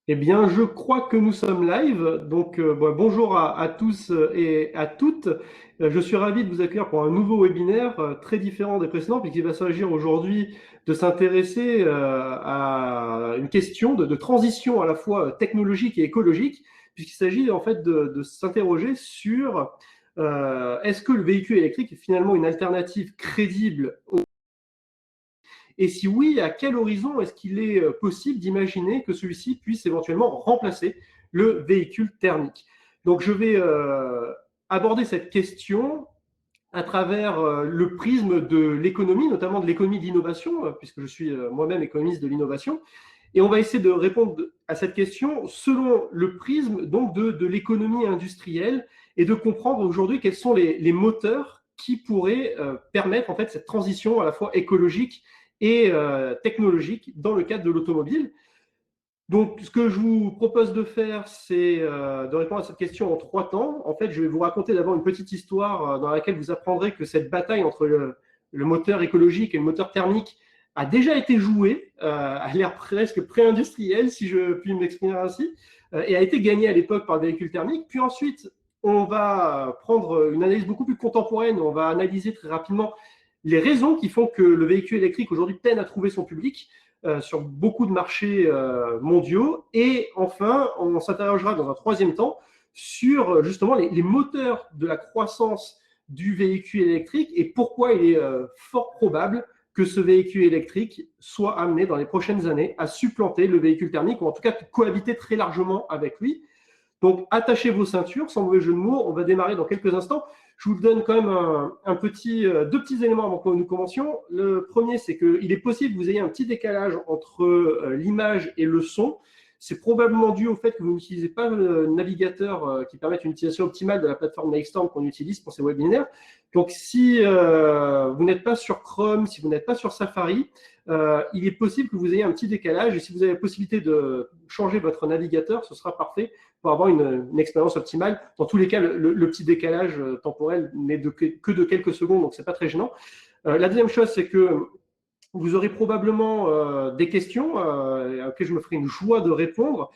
Eh bien, je crois que nous sommes live. Donc, bonjour à tous et à toutes. Je suis ravi de vous accueillir pour un nouveau webinaire très différent des précédents, puisqu'il va s'agir aujourd'hui de s'intéresser à une question de transition à la fois technologique et écologique, puisqu'il s'agit en fait de s'interroger sur est-ce que le véhicule électrique est finalement une alternative crédible et si oui, à quel horizon est-ce qu'il est possible d'imaginer que celui-ci puisse éventuellement remplacer le véhicule thermique? Donc, je vais aborder cette question à travers le prisme de l'économie, notamment de l'économie de l'innovation, puisque je suis moi-même économiste de l'innovation. Et on va essayer de répondre à cette question selon le prisme donc de l'économie industrielle et de comprendre aujourd'hui quels sont les moteurs qui pourraient permettre en fait cette transition à la fois écologique et technologique dans le cadre de l'automobile. Donc, ce que je vous propose de faire, c'est de répondre à cette question en 3 temps. En fait, je vais vous raconter d'abord une petite histoire dans laquelle vous apprendrez que cette bataille entre le moteur écologique et le moteur thermique a déjà été jouée à l'ère presque pré-industrielle, si je puis m'exprimer ainsi, et a été gagnée à l'époque par le véhicule thermique. Puis ensuite, on va prendre une analyse beaucoup plus contemporaine. On va analyser très rapidement les raisons qui font que le véhicule électrique aujourd'hui peine à trouver son public sur beaucoup de marchés mondiaux. Et enfin, on s'interrogera dans un troisième temps sur justement les moteurs de la croissance du véhicule électrique et pourquoi il est fort probable que ce véhicule électrique soit amené dans les prochaines années à supplanter le véhicule thermique ou en tout cas cohabiter très largement avec lui. Donc, attachez vos ceintures, sans mauvais jeu de mots. On va démarrer dans quelques instants. Je vous donne quand même deux petits éléments avant que nous commencions. Le premier, c'est qu'il est possible que vous ayez un petit décalage entre l'image et le son. C'est probablement dû au fait que vous n'utilisez pas le navigateur qui permet une utilisation optimale de la plateforme Nextstorm qu'on utilise pour ces webinaires. Donc, si vous n'êtes pas sur Chrome, si vous n'êtes pas sur Safari, il est possible que vous ayez un petit décalage. Et si vous avez la possibilité de changer votre navigateur, ce sera parfait pour avoir une expérience optimale. Dans tous les cas, le petit décalage temporel n'est que de quelques secondes, donc ce n'est pas très gênant. La deuxième chose, c'est que vous aurez probablement des questions auxquelles je me ferai une joie de répondre.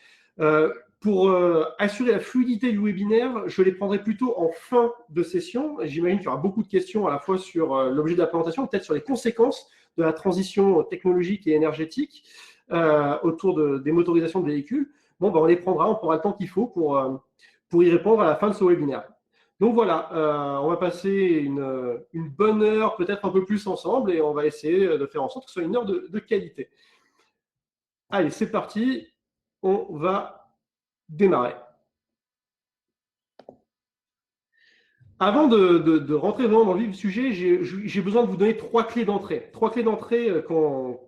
Pour assurer la fluidité du webinaire, je les prendrai plutôt en fin de session. J'imagine qu'il y aura beaucoup de questions à la fois sur l'objet de la présentation, peut-être sur les conséquences de la transition technologique et énergétique autour des motorisations de véhicules. Bon, ben, on les prendra, on prendra le temps qu'il faut pour y répondre à la fin de ce webinaire. Donc voilà, on va passer une bonne heure, peut-être un peu plus ensemble, et on va essayer de faire en sorte que ce soit une heure de qualité. Allez, c'est parti, on va démarrer. Avant de rentrer vraiment dans le vif du sujet, j'ai besoin de vous donner 3 clés d'entrée. 3 clés d'entrée qu'on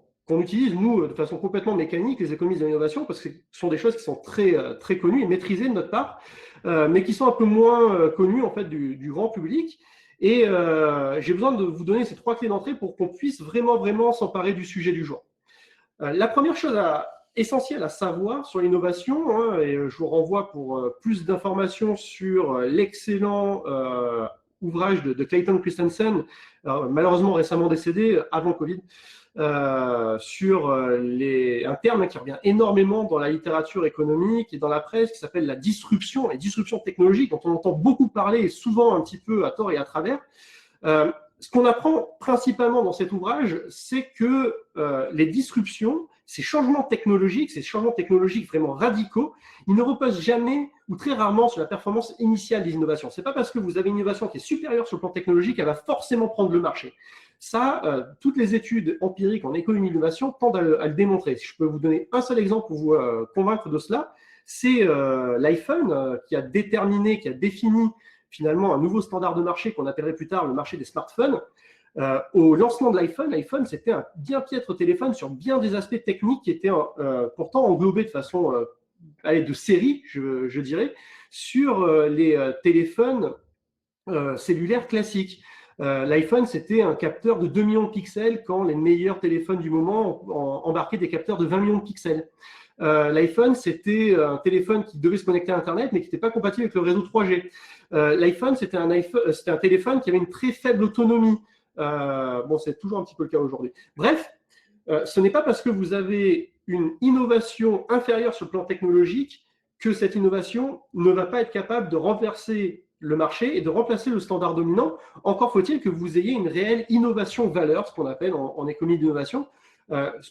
utilise, nous, de façon complètement mécanique, les économistes de l'innovation, parce que ce sont des choses qui sont très connues et maîtrisées de notre part, mais qui sont un peu moins connues en fait, du grand public. Et j'ai besoin de vous donner ces 3 clés d'entrée pour qu'on puisse vraiment s'emparer du sujet du jour. La première chose essentielle à savoir sur l'innovation, hein, et je vous renvoie pour plus d'informations sur l'excellent ouvrage de Clayton Christensen, malheureusement récemment décédé avant Covid, sur un terme qui revient énormément dans la littérature économique et dans la presse, qui s'appelle la disruption, les disruptions technologiques, dont on entend beaucoup parler et souvent un petit peu à tort et à travers. Ce qu'on apprend principalement dans cet ouvrage, c'est que les disruptions, ces changements technologiques vraiment radicaux, ils ne reposent jamais ou très rarement sur la performance initiale des innovations. Ce n'est pas parce que vous avez une innovation qui est supérieure sur le plan technologique qu'elle va forcément prendre le marché. Ça, toutes les études empiriques en économie de l'innovation tendent à le démontrer. Si je peux vous donner un seul exemple pour vous convaincre de cela, c'est l'iPhone qui a défini finalement un nouveau standard de marché qu'on appellerait plus tard le marché des smartphones. Au lancement de l'iPhone, c'était un bien piètre téléphone sur bien des aspects techniques qui étaient pourtant englobés de façon de série, je dirais, sur les téléphones cellulaires classiques. L'iPhone, c'était un capteur de 2 millions de pixels quand les meilleurs téléphones du moment embarquaient des capteurs de 20 millions de pixels. L'iPhone, c'était un téléphone qui devait se connecter à Internet, mais qui n'était pas compatible avec le réseau 3G. L'iPhone, c'était un téléphone qui avait une très faible autonomie. Bon, c'est toujours un petit peu le cas aujourd'hui. Bref, ce n'est pas parce que vous avez une innovation inférieure sur le plan technologique, que cette innovation ne va pas être capable de renverser le marché et de remplacer le standard dominant. Encore faut-il que vous ayez une réelle innovation valeur, ce qu'on appelle en économie d'innovation,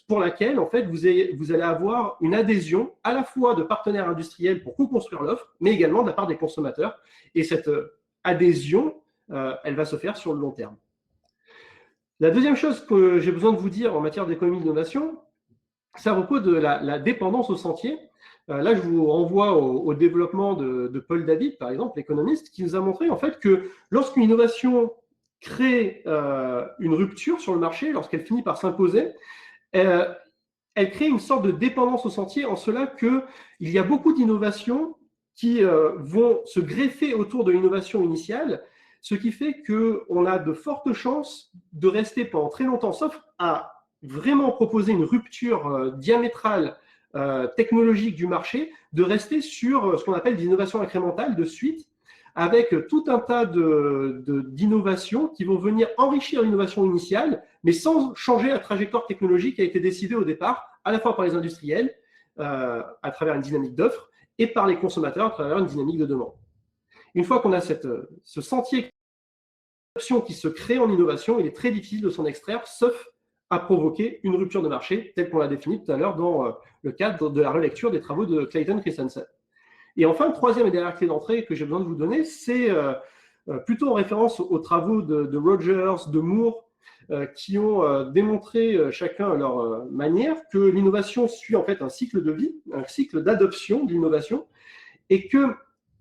pour laquelle, en fait, vous allez avoir une adhésion à la fois de partenaires industriels pour co-construire l'offre, mais également de la part des consommateurs. Et cette adhésion, elle va se faire sur le long terme. La deuxième chose que j'ai besoin de vous dire en matière d'économie d'innovation, c'est à propos de la dépendance au sentier. Là, je vous renvoie au développement de Paul David, par exemple, l'économiste, qui nous a montré en fait que lorsqu'une innovation crée une rupture sur le marché, lorsqu'elle finit par s'imposer, elle crée une sorte de dépendance au sentier en cela qu'il y a beaucoup d'innovations qui vont se greffer autour de l'innovation initiale, ce qui fait qu'on a de fortes chances de rester pendant très longtemps, sauf à vraiment proposer une rupture diamétrale technologique du marché, de rester sur ce qu'on appelle l'innovation incrémentale de suite, avec tout un tas d'innovations qui vont venir enrichir l'innovation initiale, mais sans changer la trajectoire technologique qui a été décidée au départ, à la fois par les industriels, à travers une dynamique d'offre, et par les consommateurs à travers une dynamique de demande. Une fois qu'on a ce sentier qui se crée en innovation, il est très difficile de s'en extraire, sauf à provoquer une rupture de marché, telle qu'on l'a définie tout à l'heure dans le cadre de la relecture des travaux de Clayton Christensen. Et enfin, le troisième et dernière clé d'entrée que j'ai besoin de vous donner, c'est plutôt en référence aux travaux de Rogers, de Moore, qui ont démontré chacun à leur manière que l'innovation suit en fait un cycle de vie, un cycle d'adoption de l'innovation, et que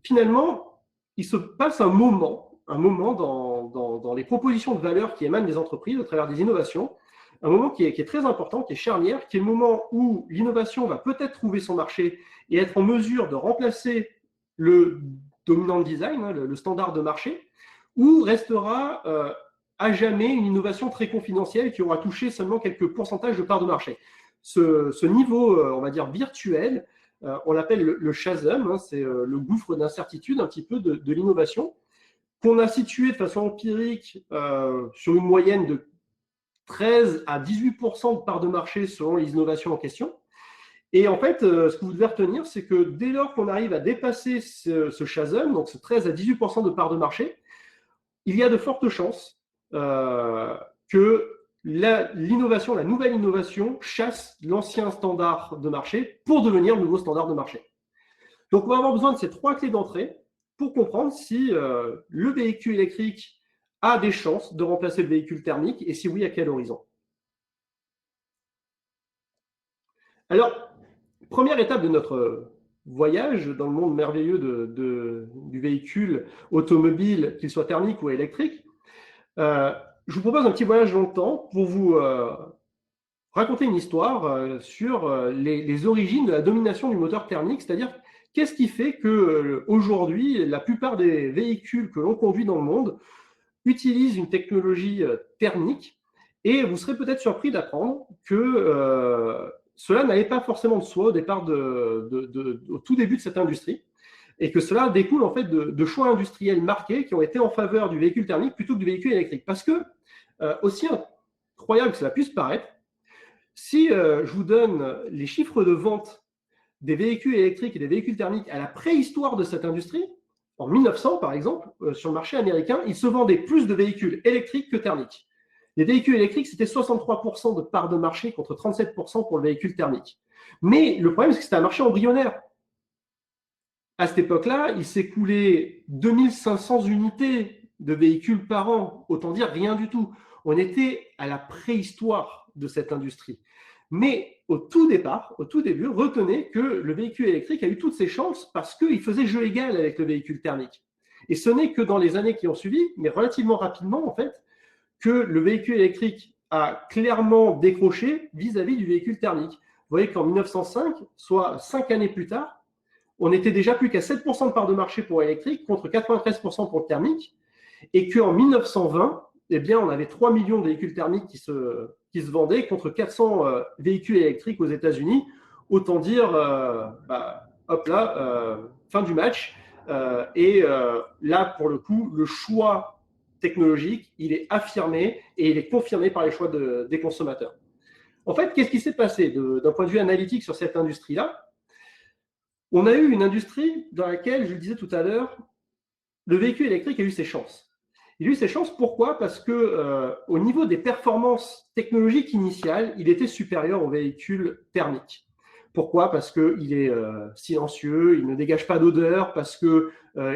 finalement, il se passe un moment dans les propositions de valeur qui émanent des entreprises à travers des innovations, un moment qui est très important, qui est charnière, qui est le moment où l'innovation va peut-être trouver son marché et être en mesure de remplacer le dominant design, hein, le standard de marché, ou restera à jamais une innovation très confidentielle qui aura touché seulement quelques pourcentages de parts de marché. Ce niveau, on va dire, virtuel, on l'appelle le chasm, hein, c'est le gouffre d'incertitude un petit peu de l'innovation, qu'on a situé de façon empirique sur une moyenne de 13 à 18% de parts de marché selon les innovations en question. Et en fait, ce que vous devez retenir, c'est que dès lors qu'on arrive à dépasser ce chasm, donc ce 13 à 18% de parts de marché, il y a de fortes chances que l'innovation, la nouvelle innovation, chasse l'ancien standard de marché pour devenir le nouveau standard de marché. Donc, on va avoir besoin de ces trois clés d'entrée pour comprendre si le véhicule électrique a des chances de remplacer le véhicule thermique et si oui, à quel horizon. Alors, première étape de notre voyage dans le monde merveilleux du véhicule automobile, qu'il soit thermique ou électrique, je vous propose un petit voyage dans le temps pour vous raconter une histoire sur les origines de la domination du moteur thermique, c'est-à-dire qu'est-ce qui fait qu'aujourd'hui, la plupart des véhicules que l'on conduit dans le monde utilisent une technologie thermique, et vous serez peut-être surpris d'apprendre que cela n'allait pas forcément de soi au départ au tout début de cette industrie, et que cela découle en fait de choix industriels marqués qui ont été en faveur du véhicule thermique plutôt que du véhicule électrique. Parce que, aussi incroyable que cela puisse paraître, si je vous donne les chiffres de vente des véhicules électriques et des véhicules thermiques à la préhistoire de cette industrie, en 1900 par exemple, sur le marché américain, il se vendait plus de véhicules électriques que thermiques. Les véhicules électriques, c'était 63% de part de marché contre 37% pour le véhicule thermique. Mais le problème, c'est que c'était un marché embryonnaire. À cette époque-là, il s'écoulait 2500 unités de véhicules par an, autant dire rien du tout. On était à la préhistoire de cette industrie. Mais au tout départ, au tout début, retenez que le véhicule électrique a eu toutes ses chances parce qu'il faisait jeu égal avec le véhicule thermique. Et ce n'est que dans les années qui ont suivi, mais relativement rapidement en fait, que le véhicule électrique a clairement décroché vis-à-vis du véhicule thermique. Vous voyez qu'en 1905, soit 5 années plus tard, on n'était déjà plus qu'à 7% de part de marché pour l'électrique contre 93% pour le thermique, et qu'en 1920, eh bien, on avait 3 millions de véhicules thermiques qui se vendaient contre 400 véhicules électriques aux États-Unis. Autant dire, hop là, fin du match. Et là, pour le coup, le choix technologique, il est affirmé et il est confirmé par les choix des consommateurs. En fait, qu'est-ce qui s'est passé d'un point de vue analytique sur cette industrie-là? On a eu une industrie dans laquelle, je le disais tout à l'heure, le véhicule électrique a eu ses chances. Il a eu ses chances, pourquoi? Parce que au niveau des performances technologiques initiales, il était supérieur au véhicule thermique. Pourquoi? Parce qu'il est silencieux, il ne dégage pas d'odeur, parce qu'il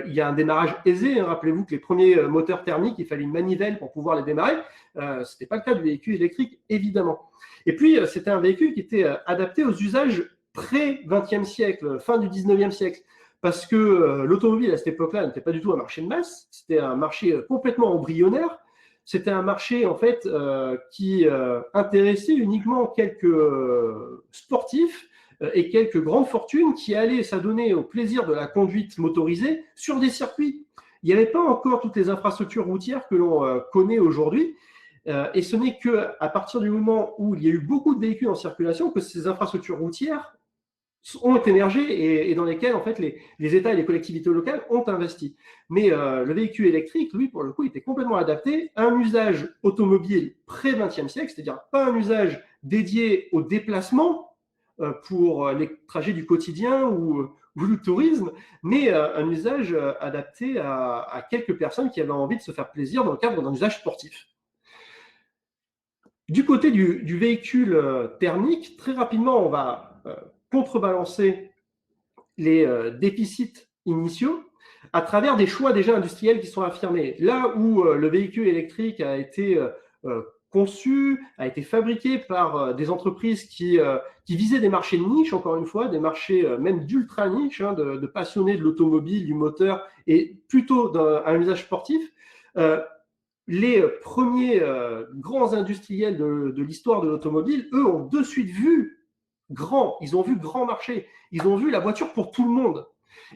y a un démarrage aisé. Rappelez-vous que les premiers moteurs thermiques, il fallait une manivelle pour pouvoir les démarrer. Ce n'était pas le cas du véhicule électrique, évidemment. Et puis, c'était un véhicule qui était adapté aux usages pré-20e siècle, fin du 19e siècle. Parce que l'automobile, à cette époque-là, n'était pas du tout un marché de masse. C'était un marché complètement embryonnaire. C'était un marché, en fait, qui intéressait uniquement quelques sportifs et quelques grandes fortunes qui allaient s'adonner au plaisir de la conduite motorisée sur des circuits. Il n'y avait pas encore toutes les infrastructures routières que l'on connaît aujourd'hui. Et ce n'est qu'à partir du moment où il y a eu beaucoup de véhicules en circulation que ces infrastructures routières ont émergé et dans lesquels en fait les États et les collectivités locales ont investi. Mais le véhicule électrique, lui, pour le coup, était complètement adapté à un usage automobile pré-20e siècle, c'est-à-dire pas un usage dédié au déplacement pour les trajets du quotidien ou le tourisme, mais un usage adapté à quelques personnes qui avaient envie de se faire plaisir dans le cadre d'un usage sportif. Du côté du véhicule thermique, très rapidement, on va contrebalancer les déficits initiaux à travers des choix déjà industriels qui sont affirmés. Là où le véhicule électrique a été conçu, a été fabriqué par des entreprises qui visaient des marchés de niche, encore une fois, des marchés même d'ultra niche, hein, de passionnés de l'automobile, du moteur, et plutôt d'un usage sportif, les premiers grands industriels de l'histoire de l'automobile, eux, ont de suite vu grand, ils ont vu grand marché, ils ont vu la voiture pour tout le monde.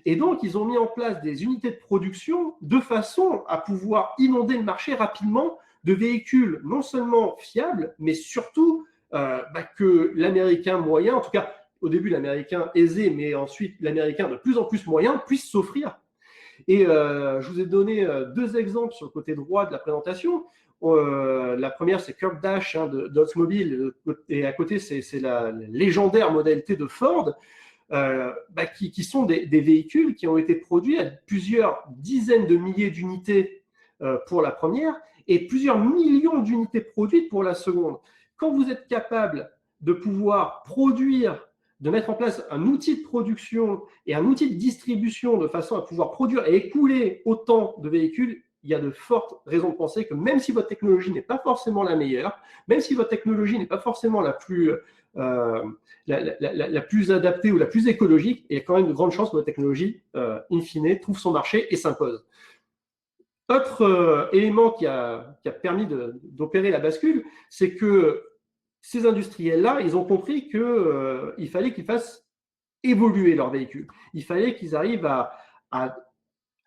Et donc, ils ont mis en place des unités de production de façon à pouvoir inonder le marché rapidement de véhicules non seulement fiables, mais surtout que l'Américain moyen, en tout cas au début l'Américain aisé, mais ensuite l'Américain de plus en plus moyen, puisse s'offrir. Et je vous ai donné deux exemples sur le côté droit de la présentation. La première, c'est Curb Dash d'Oldsmobile, et à côté, c'est la légendaire Model T de Ford, qui sont des véhicules qui ont été produits à plusieurs dizaines de milliers d'unités pour la première et plusieurs millions d'unités produites pour la seconde. Quand vous êtes capable de pouvoir produire, de mettre en place un outil de production et un outil de distribution de façon à pouvoir produire et écouler autant de véhicules, il y a de fortes raisons de penser que même si votre technologie n'est pas forcément la meilleure, même si votre technologie n'est pas forcément la plus adaptée ou la plus écologique, il y a quand même de grandes chances que votre technologie, in fine, trouve son marché et s'impose. Autre élément qui a permis d'opérer la bascule, c'est que ces industriels-là, ils ont compris qu'il fallait qu'ils fassent évoluer leurs véhicules. Il fallait qu'ils arrivent à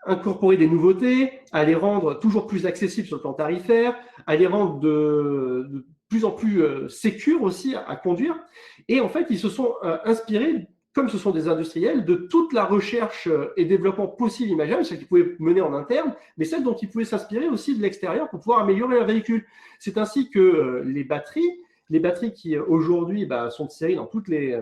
incorporer des nouveautés, à les rendre toujours plus accessibles sur le plan tarifaire, à les rendre de plus en plus sécures aussi à conduire. Et en fait, ils se sont inspirés, comme ce sont des industriels, de toute la recherche et développement possible, imaginable, celle qu'ils pouvaient mener en interne, mais celle dont ils pouvaient s'inspirer aussi de l'extérieur pour pouvoir améliorer leur véhicule. C'est ainsi que les batteries qui aujourd'hui sont de série dans tous les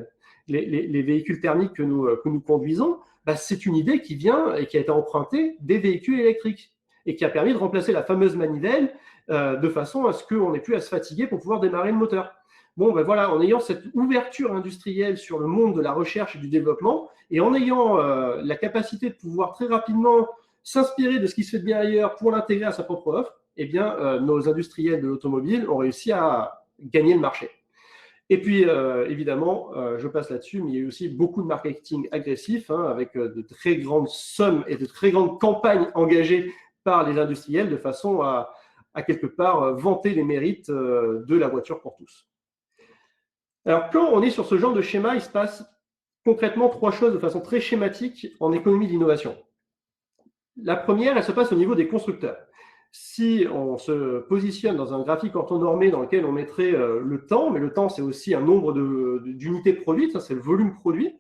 véhicules thermiques que nous conduisons, c'est une idée qui vient et qui a été empruntée des véhicules électriques et qui a permis de remplacer la fameuse manivelle de façon à ce qu'on n'ait plus à se fatiguer pour pouvoir démarrer le moteur. Bon, voilà, en ayant cette ouverture industrielle sur le monde de la recherche et du développement, et en ayant la capacité de pouvoir très rapidement s'inspirer de ce qui se fait de bien ailleurs pour l'intégrer à sa propre offre, eh bien, nos industriels de l'automobile ont réussi à gagner le marché. Et puis, évidemment, je passe là-dessus, mais il y a eu aussi beaucoup de marketing agressif, avec de très grandes sommes et de très grandes campagnes engagées par les industriels de façon à quelque part vanter les mérites de la voiture pour tous. Alors, quand on est sur ce genre de schéma, il se passe concrètement trois choses de façon très schématique en économie d'innovation. La première, elle se passe au niveau des constructeurs. Si on se positionne dans un graphique orthonormé dans lequel on mettrait le temps, mais le temps, c'est aussi un nombre d'unités produites, ça c'est le volume produit,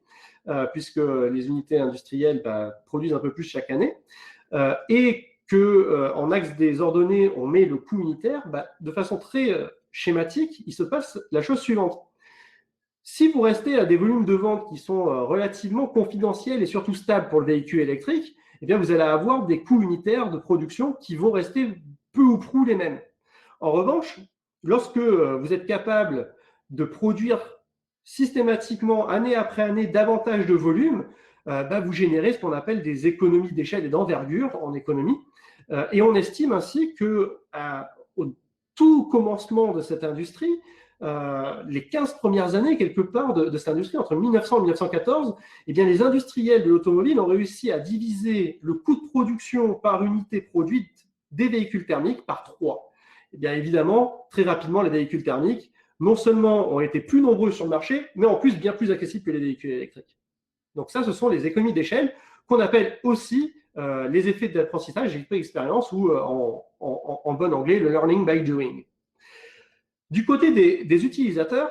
puisque les unités industrielles produisent un peu plus chaque année, et qu'en axe des ordonnées, on met le coût unitaire, de façon très schématique, il se passe la chose suivante. Si vous restez à des volumes de vente qui sont relativement confidentiels et surtout stables pour le véhicule électrique, eh bien vous allez avoir des coûts unitaires de production qui vont rester peu ou prou les mêmes. En revanche, lorsque vous êtes capable de produire systématiquement, année après année, davantage de volume, vous générez ce qu'on appelle des économies d'échelle et d'envergure en économie. Et on estime ainsi que au tout commencement de cette industrie, les 15 premières années, quelque part, de cette industrie, entre 1900 et 1914, eh bien, les industriels de l'automobile ont réussi à diviser le coût de production par unité produite des véhicules thermiques par 3. Eh bien, évidemment, très rapidement, les véhicules thermiques, non seulement ont été plus nombreux sur le marché, mais en plus bien plus accessibles que les véhicules électriques. Donc ça, ce sont les économies d'échelle qu'on appelle aussi les effets d'apprentissage et d'expérience ou en bon anglais, le learning by doing. Du côté des utilisateurs,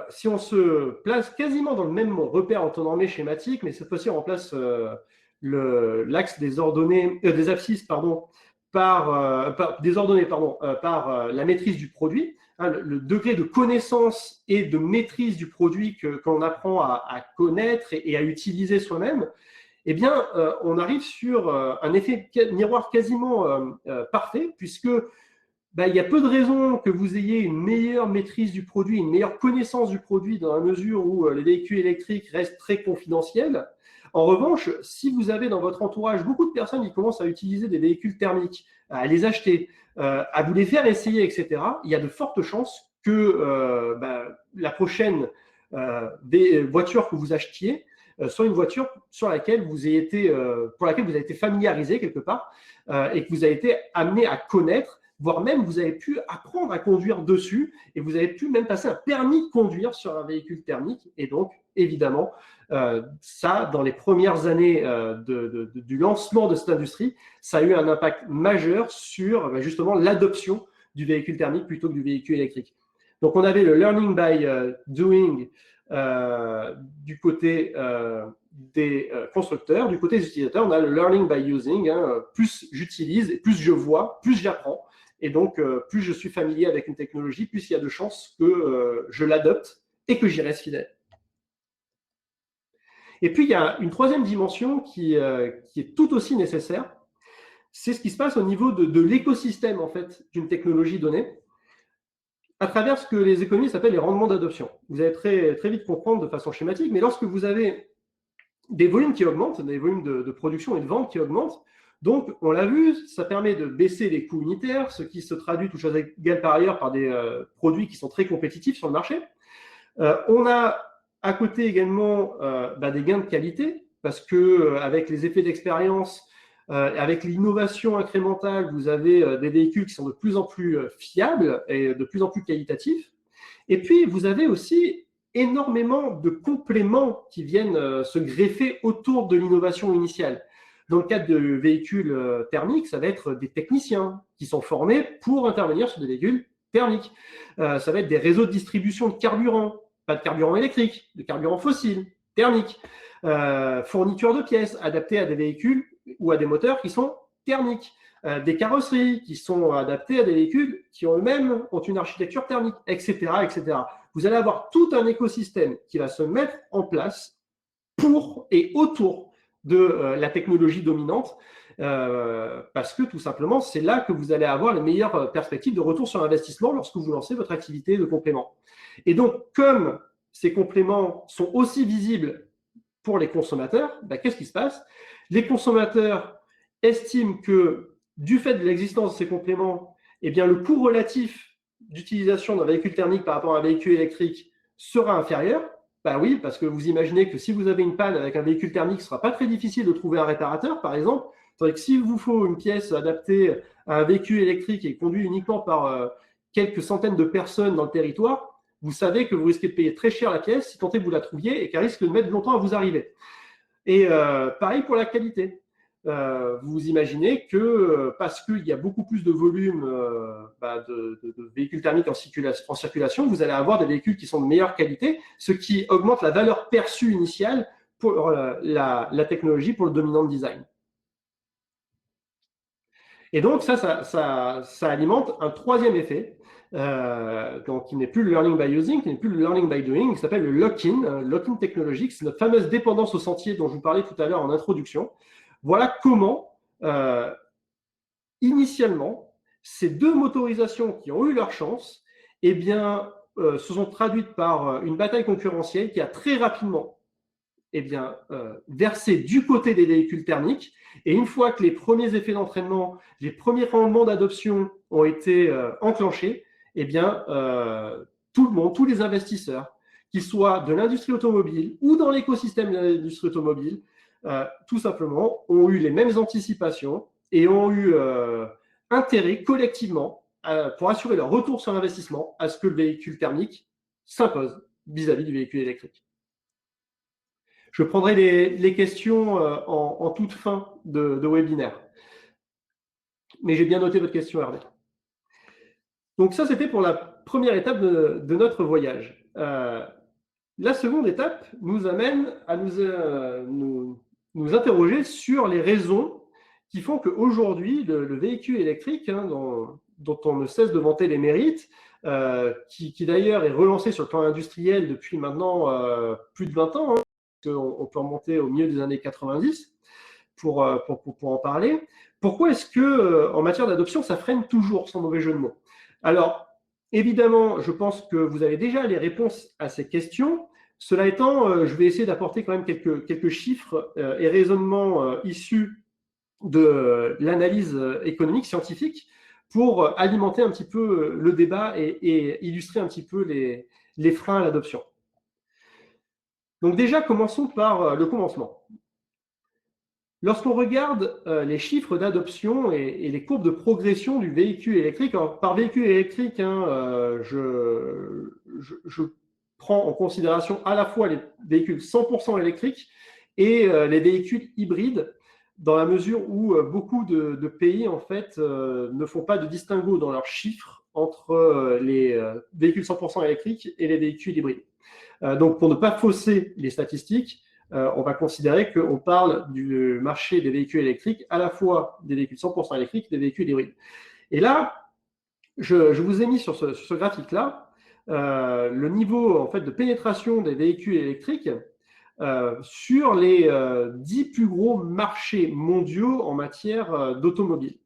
si on se place quasiment dans le même repère autonormé schématique, mais cette fois-ci on remplace l'axe des ordonnées, des abscisses par la maîtrise du produit, hein, le degré de connaissance et de maîtrise du produit qu'on apprend à connaître et à utiliser soi-même, eh bien, on arrive sur un effet miroir quasiment parfait, puisque il y a peu de raisons que vous ayez une meilleure maîtrise du produit, une meilleure connaissance du produit dans la mesure où les véhicules électriques restent très confidentiels. En revanche, si vous avez dans votre entourage beaucoup de personnes qui commencent à utiliser des véhicules thermiques, à les acheter, à vous les faire essayer, etc., il y a de fortes chances que la prochaine des voitures que vous achetiez soit une voiture sur laquelle vous avez été, pour laquelle vous avez été familiarisé quelque part et que vous avez été amené à connaître, voire même vous avez pu apprendre à conduire dessus et vous avez pu même passer un permis de conduire sur un véhicule thermique. Et donc, évidemment, ça, dans les premières années du lancement de cette industrie, ça a eu un impact majeur sur justement l'adoption du véhicule thermique plutôt que du véhicule électrique. Donc, on avait le learning by doing du côté des constructeurs. Du côté des utilisateurs, on a le learning by using. Hein, plus j'utilise, plus je vois, plus j'apprends. Et donc, plus je suis familier avec une technologie, plus il y a de chances que je l'adopte et que j'y reste fidèle. Et puis, il y a une troisième dimension qui est tout aussi nécessaire. C'est ce qui se passe au niveau de l'écosystème en fait, d'une technologie donnée, à travers ce que les économistes appellent les rendements d'adoption. Vous allez très vite comprendre de façon schématique, mais lorsque vous avez des volumes qui augmentent, des volumes de production et de vente qui augmentent, donc, on l'a vu, ça permet de baisser les coûts unitaires, ce qui se traduit, tout chose égale par ailleurs, par des produits qui sont très compétitifs sur le marché. On a à côté également des gains de qualité, parce que avec les effets d'expérience, avec l'innovation incrémentale, vous avez des véhicules qui sont de plus en plus fiables et de plus en plus qualitatifs. Et puis, vous avez aussi énormément de compléments qui viennent se greffer autour de l'innovation initiale. Dans le cadre de véhicules thermiques, ça va être des techniciens qui sont formés pour intervenir sur des véhicules thermiques. Ça va être des réseaux de distribution de carburant, pas de carburant électrique, de carburant fossile, thermique. Fourniture de pièces adaptées à des véhicules ou à des moteurs qui sont thermiques. Des carrosseries qui sont adaptées à des véhicules qui eux-mêmes ont une architecture thermique, etc., etc. Vous allez avoir tout un écosystème qui va se mettre en place pour et autour de la technologie dominante, parce que tout simplement, c'est là que vous allez avoir les meilleures perspectives de retour sur investissement lorsque vous lancez votre activité de complément. Et donc, comme ces compléments sont aussi visibles pour les consommateurs, qu'est-ce qui se passe? Les consommateurs estiment que du fait de l'existence de ces compléments, eh bien, le coût relatif d'utilisation d'un véhicule thermique par rapport à un véhicule électrique sera inférieur. Oui, parce que vous imaginez que si vous avez une panne avec un véhicule thermique, ce ne sera pas très difficile de trouver un réparateur, par exemple. Tandis que s'il vous faut une pièce adaptée à un véhicule électrique et conduit uniquement par quelques centaines de personnes dans le territoire, vous savez que vous risquez de payer très cher la pièce si tant est que vous la trouviez et qu'elle risque de mettre longtemps à vous arriver. Et pareil pour la qualité. Vous imaginez que parce qu'il y a beaucoup plus de volume de véhicules thermiques en circulation, vous allez avoir des véhicules qui sont de meilleure qualité, ce qui augmente la valeur perçue initiale pour la technologie, pour le dominant design. Et donc ça alimente un troisième effet, donc qui n'est plus le learning by using, qui n'est plus le learning by doing, qui s'appelle le lock-in, lock-in technologique. C'est notre fameuse dépendance au sentier dont je vous parlais tout à l'heure en introduction. Voilà comment, initialement, ces deux motorisations qui ont eu leur chance, eh bien, se sont traduites par une bataille concurrentielle qui a très rapidement versé du côté des véhicules thermiques. Et une fois que les premiers effets d'entraînement, les premiers rendements d'adoption ont été enclenchés, eh bien, tout le monde, tous les investisseurs, qu'ils soient de l'industrie automobile ou dans l'écosystème de l'industrie automobile, tout simplement, ont eu les mêmes anticipations et ont eu intérêt collectivement pour assurer leur retour sur investissement à ce que le véhicule thermique s'impose vis-à-vis du véhicule électrique. Je prendrai les questions en toute fin de webinaire. Mais j'ai bien noté votre question, Hervé. Donc ça, c'était pour la première étape de notre voyage. La seconde étape nous amène à nous interroger sur les raisons qui font qu'aujourd'hui, le véhicule électrique, dont on ne cesse de vanter les mérites, qui d'ailleurs est relancé sur le plan industriel depuis maintenant plus de 20 ans, on peut remonter au milieu des années 90 pour en parler. Pourquoi est-ce que, en matière d'adoption, ça freine toujours, sans mauvais jeu de mots? Alors, évidemment, je pense que vous avez déjà les réponses à ces questions. Cela étant, je vais essayer d'apporter quand même quelques chiffres et raisonnements issus de l'analyse économique, scientifique, pour alimenter un petit peu le débat et illustrer un petit peu les freins à l'adoption. Donc déjà, commençons par le commencement. Lorsqu'on regarde les chiffres d'adoption et les courbes de progression du véhicule électrique, alors, par véhicule électrique, je prends en considération à la fois les véhicules 100% électriques et les véhicules hybrides, dans la mesure où beaucoup de pays en fait ne font pas de distinguo dans leurs chiffres entre les véhicules 100% électriques et les véhicules hybrides. Donc, pour ne pas fausser les statistiques, on va considérer qu'on parle du marché des véhicules électriques, à la fois des véhicules 100% électriques et des véhicules hybrides. Et là, je vous ai mis sur ce graphique-là le niveau en fait, de pénétration des véhicules électriques sur les 10 plus gros marchés mondiaux en matière d'automobile.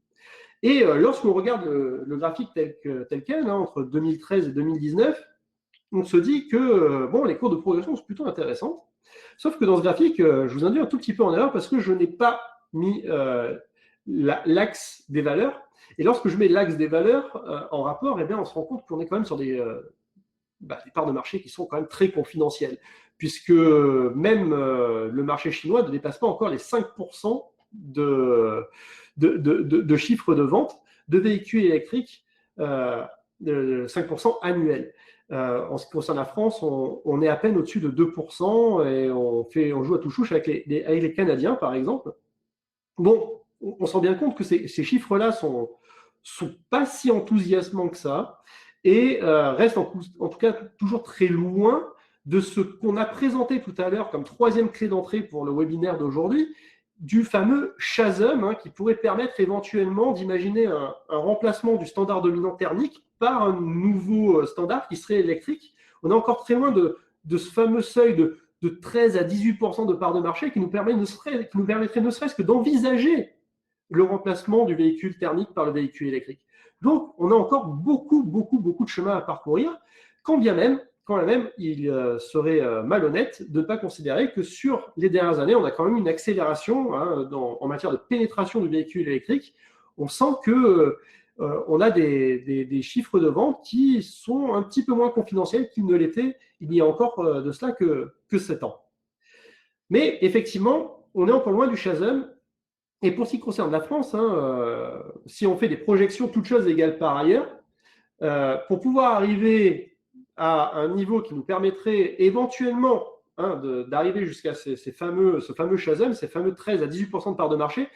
Et lorsqu'on regarde le graphique tel quel, entre 2013 et 2019, on se dit que bon, les cours de progression sont plutôt intéressantes. Sauf que dans ce graphique, je vous induis un tout petit peu en erreur parce que je n'ai pas mis l'axe des valeurs. Et lorsque je mets l'axe des valeurs en rapport, eh bien, on se rend compte qu'on est quand même sur des parts de marché qui sont quand même très confidentielles, puisque même le marché chinois ne dépasse pas encore les 5% de chiffre de vente de véhicules électriques, de 5% annuels. En ce qui concerne la France, on est à peine au-dessus de 2% et on joue à tout chouche avec les Canadiens, par exemple. Bon, on se rend bien compte que ces chiffres-là sont pas si enthousiasmants que ça et restent en tout cas toujours très loin de ce qu'on a présenté tout à l'heure comme troisième clé d'entrée pour le webinaire d'aujourd'hui, du fameux Chasm, qui pourrait permettre éventuellement d'imaginer un remplacement du standard dominant thermique par un nouveau standard qui serait électrique. On est encore très loin de ce fameux seuil de 13 à 18% de part de marché qui nous permettrait ne serait-ce que d'envisager le remplacement du véhicule thermique par le véhicule électrique. Donc, on a encore beaucoup de chemin à parcourir, quand même, il serait malhonnête de ne pas considérer que sur les dernières années, on a quand même une accélération en matière de pénétration du véhicule électrique. On sent que on a des chiffres de vente qui sont un petit peu moins confidentiels qu'ils ne l'étaient il y a encore de cela que 7 ans. Mais effectivement, on est encore loin du Chasm. Et pour ce qui concerne la France, si on fait des projections toutes choses égales par ailleurs, pour pouvoir arriver à un niveau qui nous permettrait éventuellement d'arriver jusqu'à ce fameux Chasm, ces fameux 13 à 18% de part de marché,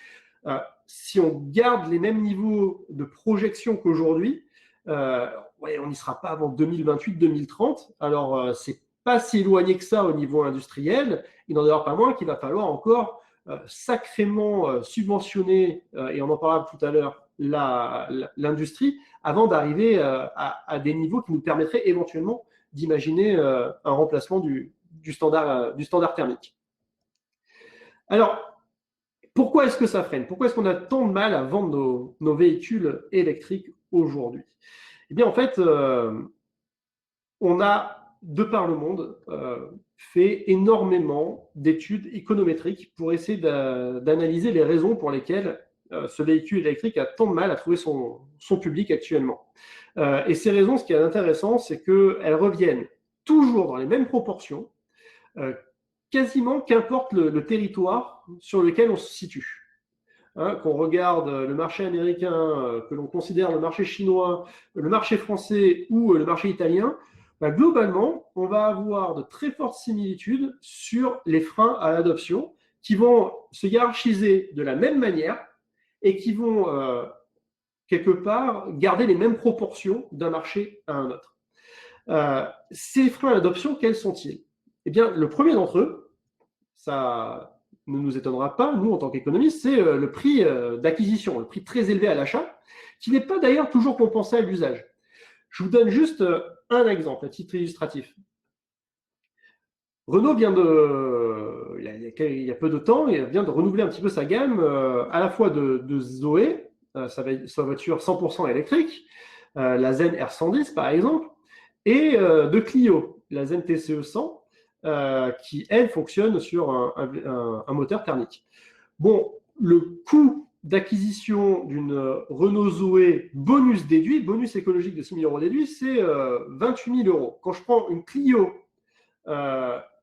si on garde les mêmes niveaux de projection qu'aujourd'hui, on n'y sera pas avant 2028-2030. Alors, c'est pas si éloigné que ça au niveau industriel. Il n'en demeure pas moins qu'il va falloir encore sacrément subventionner, et on en parlera tout à l'heure, l'industrie avant d'arriver à des niveaux qui nous permettraient éventuellement d'imaginer un remplacement du standard thermique. Alors, pourquoi est-ce que ça freine? Pourquoi est-ce qu'on a tant de mal à vendre nos véhicules électriques aujourd'hui? Eh bien, en fait, on a, de par le monde, fait énormément d'études économétriques pour essayer d'analyser les raisons pour lesquelles ce véhicule électrique a tant de mal à trouver son public actuellement. Et ces raisons, ce qui est intéressant, c'est qu'elles reviennent toujours dans les mêmes proportions, quasiment qu'importe le territoire sur lequel on se situe. Hein, qu'on regarde le marché américain, que l'on considère le marché chinois, le marché français ou le marché italien, bah, globalement, on va avoir de très fortes similitudes sur les freins à l'adoption qui vont se hiérarchiser de la même manière et qui vont, quelque part, garder les mêmes proportions d'un marché à un autre. Ces freins à l'adoption, quels sont-ils? Eh bien, le premier d'entre eux, ça ne nous étonnera pas, nous, en tant qu'économistes, c'est le prix d'acquisition, le prix très élevé à l'achat, qui n'est pas d'ailleurs toujours compensé à l'usage. Je vous donne juste un exemple, à titre illustratif. Renault vient de, il y a peu de temps, il vient de renouveler un petit peu sa gamme, à la fois de Zoé, sa voiture 100% électrique, la Zen R110 par exemple, et de Clio, la Zen TCE 100, qui, elle, fonctionne sur un moteur thermique. Bon, le coût d'acquisition d'une Renault Zoé bonus déduit, bonus écologique de 6 000 € déduit, c'est 28 000 €. Quand je prends une Clio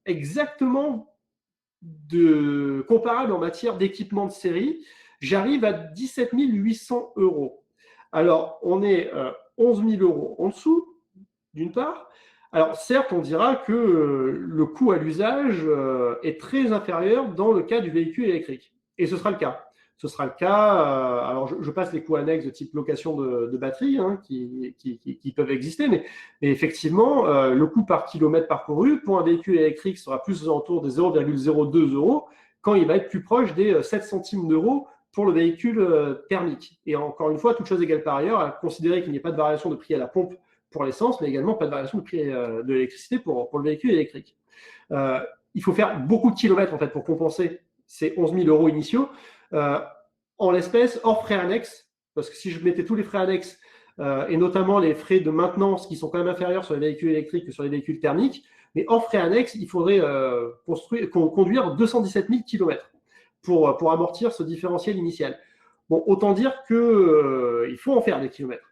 exactement comparable en matière d'équipement de série, j'arrive à 17 800 €. Alors, on est 11 000 € en dessous, d'une part. Alors, certes, on dira que le coût à l'usage est très inférieur dans le cas du véhicule électrique. Et ce sera le cas. Ce sera le cas, alors je passe les coûts annexes de type location de batterie hein, qui peuvent exister, mais effectivement, le coût par kilomètre parcouru pour un véhicule électrique sera plus aux alentours des 0,02 € quand il va être plus proche des 7 centimes d'euros pour le véhicule thermique. Et encore une fois, toute chose égale par ailleurs, à considérer qu'il n'y ait pas de variation de prix à la pompe pour l'essence, mais également pas de variation de prix de l'électricité pour le véhicule électrique. Il faut faire beaucoup de kilomètres en fait pour compenser ces 11 000 € initiaux. En l'espèce, hors frais annexes, parce que si je mettais tous les frais annexes, et notamment les frais de maintenance qui sont quand même inférieurs sur les véhicules électriques que sur les véhicules thermiques, mais hors frais annexes, il faudrait conduire 217 000 km pour amortir ce différentiel initial. Bon, autant dire qu'il faut en faire des kilomètres.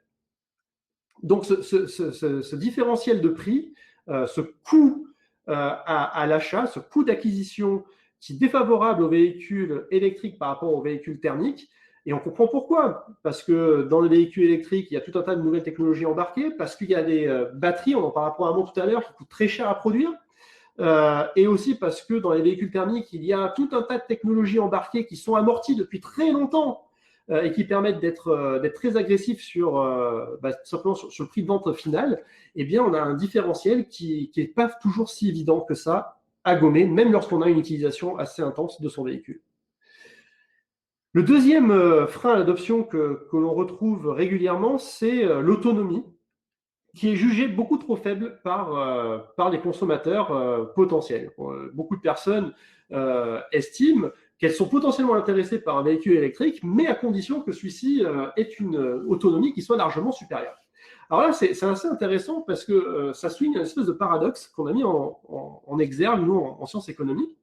Donc, ce différentiel de prix, ce coût à l'achat, ce coût d'acquisition qui est défavorable aux véhicules électriques par rapport aux véhicules thermiques, et on comprend pourquoi. Parce que dans les véhicules électriques, il y a tout un tas de nouvelles technologies embarquées, parce qu'il y a des batteries, on en parlera probablement tout à l'heure, qui coûtent très cher à produire, et aussi parce que dans les véhicules thermiques, il y a tout un tas de technologies embarquées qui sont amorties depuis très longtemps, et qui permettent d'être très agressifs sur, simplement sur le prix de vente final, eh bien, on a un différentiel qui n'est pas toujours si évident que ça à gommer, même lorsqu'on a une utilisation assez intense de son véhicule. Le deuxième frein à l'adoption que l'on retrouve régulièrement, c'est l'autonomie, qui est jugée beaucoup trop faible par les consommateurs potentiels. Beaucoup de personnes estiment qu'elles sont potentiellement intéressées par un véhicule électrique, mais à condition que celui-ci ait une autonomie qui soit largement supérieure. Alors là, c'est assez intéressant parce que ça souligne une espèce de paradoxe qu'on a mis en exergue, nous, en sciences économiques.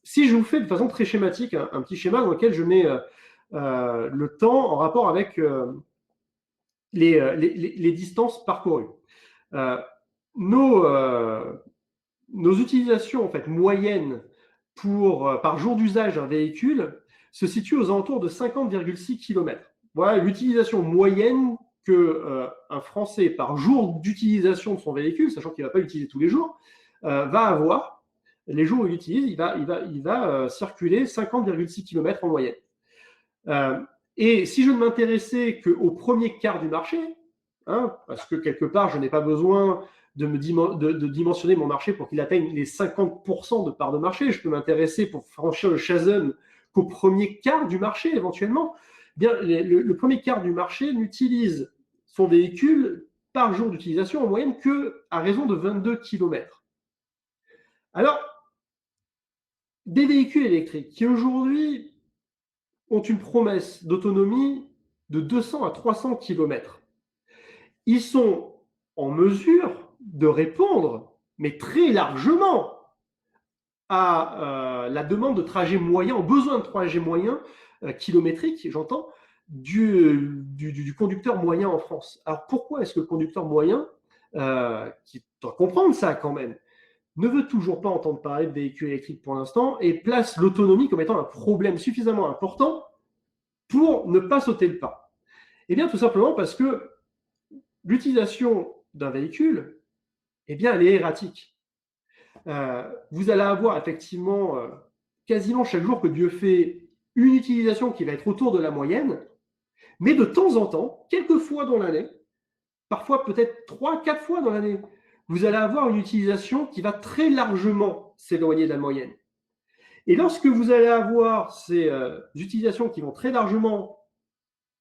Si je vous fais de façon très schématique un petit schéma dans lequel je mets le temps en rapport avec les distances parcourues. Nos utilisations en fait, moyennes par jour d'usage d'un véhicule se situent aux alentours de 50,6 km. Voilà l'utilisation moyenne qu'un Français par jour d'utilisation de son véhicule, sachant qu'il ne va pas l'utiliser tous les jours, va avoir. Les jours où il l'utilise, il va circuler 50,6 km en moyenne. Et si je ne m'intéressais qu'au premier quart du marché, hein, parce que quelque part, je n'ai pas besoin de dimensionner mon marché pour qu'il atteigne les 50% de part de marché, je peux m'intéresser pour franchir le chasm qu'au premier quart du marché éventuellement, Bien, le premier quart du marché n'utilise son véhicule par jour d'utilisation en moyenne qu'à raison de 22 km. Alors, des véhicules électriques qui aujourd'hui ont une promesse d'autonomie de 200 à 300 km, ils sont en mesure de répondre, mais très largement, à la demande de trajet moyen, au besoin de trajet moyen, kilométrique, j'entends, du conducteur moyen en France. Alors pourquoi est-ce que le conducteur moyen, qui doit comprendre ça quand même, ne veut toujours pas entendre parler de véhicules électriques pour l'instant et place l'autonomie comme étant un problème suffisamment important pour ne pas sauter le pas? Eh bien, tout simplement parce que l'utilisation d'un véhicule, eh bien, elle est erratique. Vous allez avoir effectivement quasiment chaque jour que Dieu fait une utilisation qui va être autour de la moyenne, mais de temps en temps, quelques fois dans l'année, parfois peut-être 3, 4 fois dans l'année, vous allez avoir une utilisation qui va très largement s'éloigner de la moyenne. Et lorsque vous allez avoir ces utilisations qui vont très largement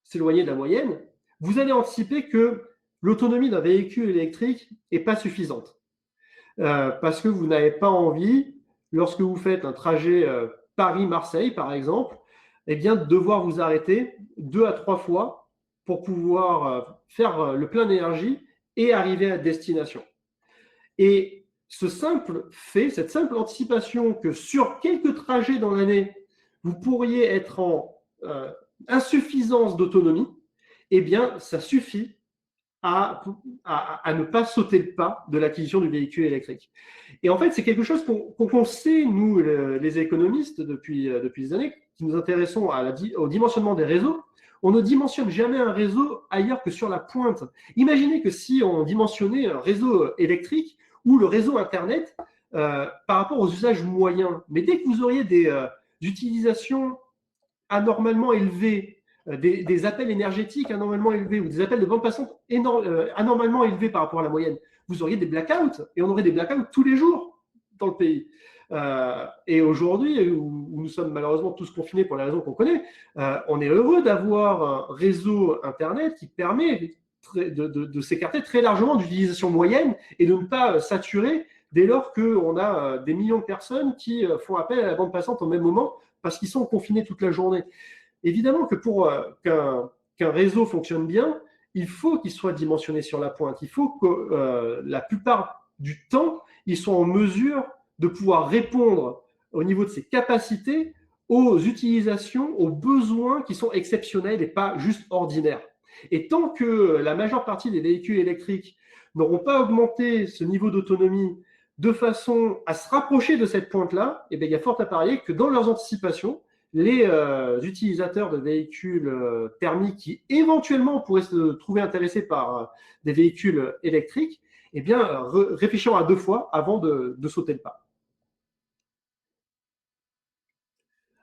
s'éloigner de la moyenne, vous allez anticiper que l'autonomie d'un véhicule électrique n'est pas suffisante. Parce que vous n'avez pas envie, lorsque vous faites un trajet Paris-Marseille, par exemple, eh bien, de devoir vous arrêter 2 à 3 fois pour pouvoir faire le plein d'énergie et arriver à destination. Et ce simple fait, cette simple anticipation que sur quelques trajets dans l'année, vous pourriez être en insuffisance d'autonomie, eh bien, ça suffit à ne pas sauter le pas de l'acquisition du véhicule électrique. Et en fait, c'est quelque chose qu'on sait, nous, les économistes, depuis des années, qui nous intéressons au dimensionnement des réseaux. On ne dimensionne jamais un réseau ailleurs que sur la pointe. Imaginez que si on dimensionnait un réseau électrique ou le réseau Internet par rapport aux usages moyens, mais dès que vous auriez des utilisations anormalement élevées, des appels énergétiques anormalement élevés ou des appels de bande passante anormalement élevés par rapport à la moyenne, vous auriez des blackouts, et on aurait des blackouts tous les jours dans le pays. Et aujourd'hui, où nous sommes malheureusement tous confinés pour les raisons qu'on connaît, on est heureux d'avoir un réseau Internet qui permet de s'écarter très largement d'utilisation moyenne et de ne pas saturer dès lors qu'on a des millions de personnes qui font appel à la bande passante au même moment parce qu'ils sont confinés toute la journée. Évidemment que pour qu'un réseau fonctionne bien, il faut qu'il soit dimensionné sur la pointe. Il faut que la plupart du temps, ils soient en mesure de pouvoir répondre au niveau de ses capacités aux utilisations, aux besoins qui sont exceptionnels et pas juste ordinaires. Et tant que la majeure partie des véhicules électriques n'auront pas augmenté ce niveau d'autonomie de façon à se rapprocher de cette pointe-là, eh bien, il y a fort à parier que dans leurs anticipations, les utilisateurs de véhicules thermiques qui éventuellement pourraient se trouver intéressés par des véhicules électriques, eh bien, réfléchiront à 2 fois avant de sauter le pas.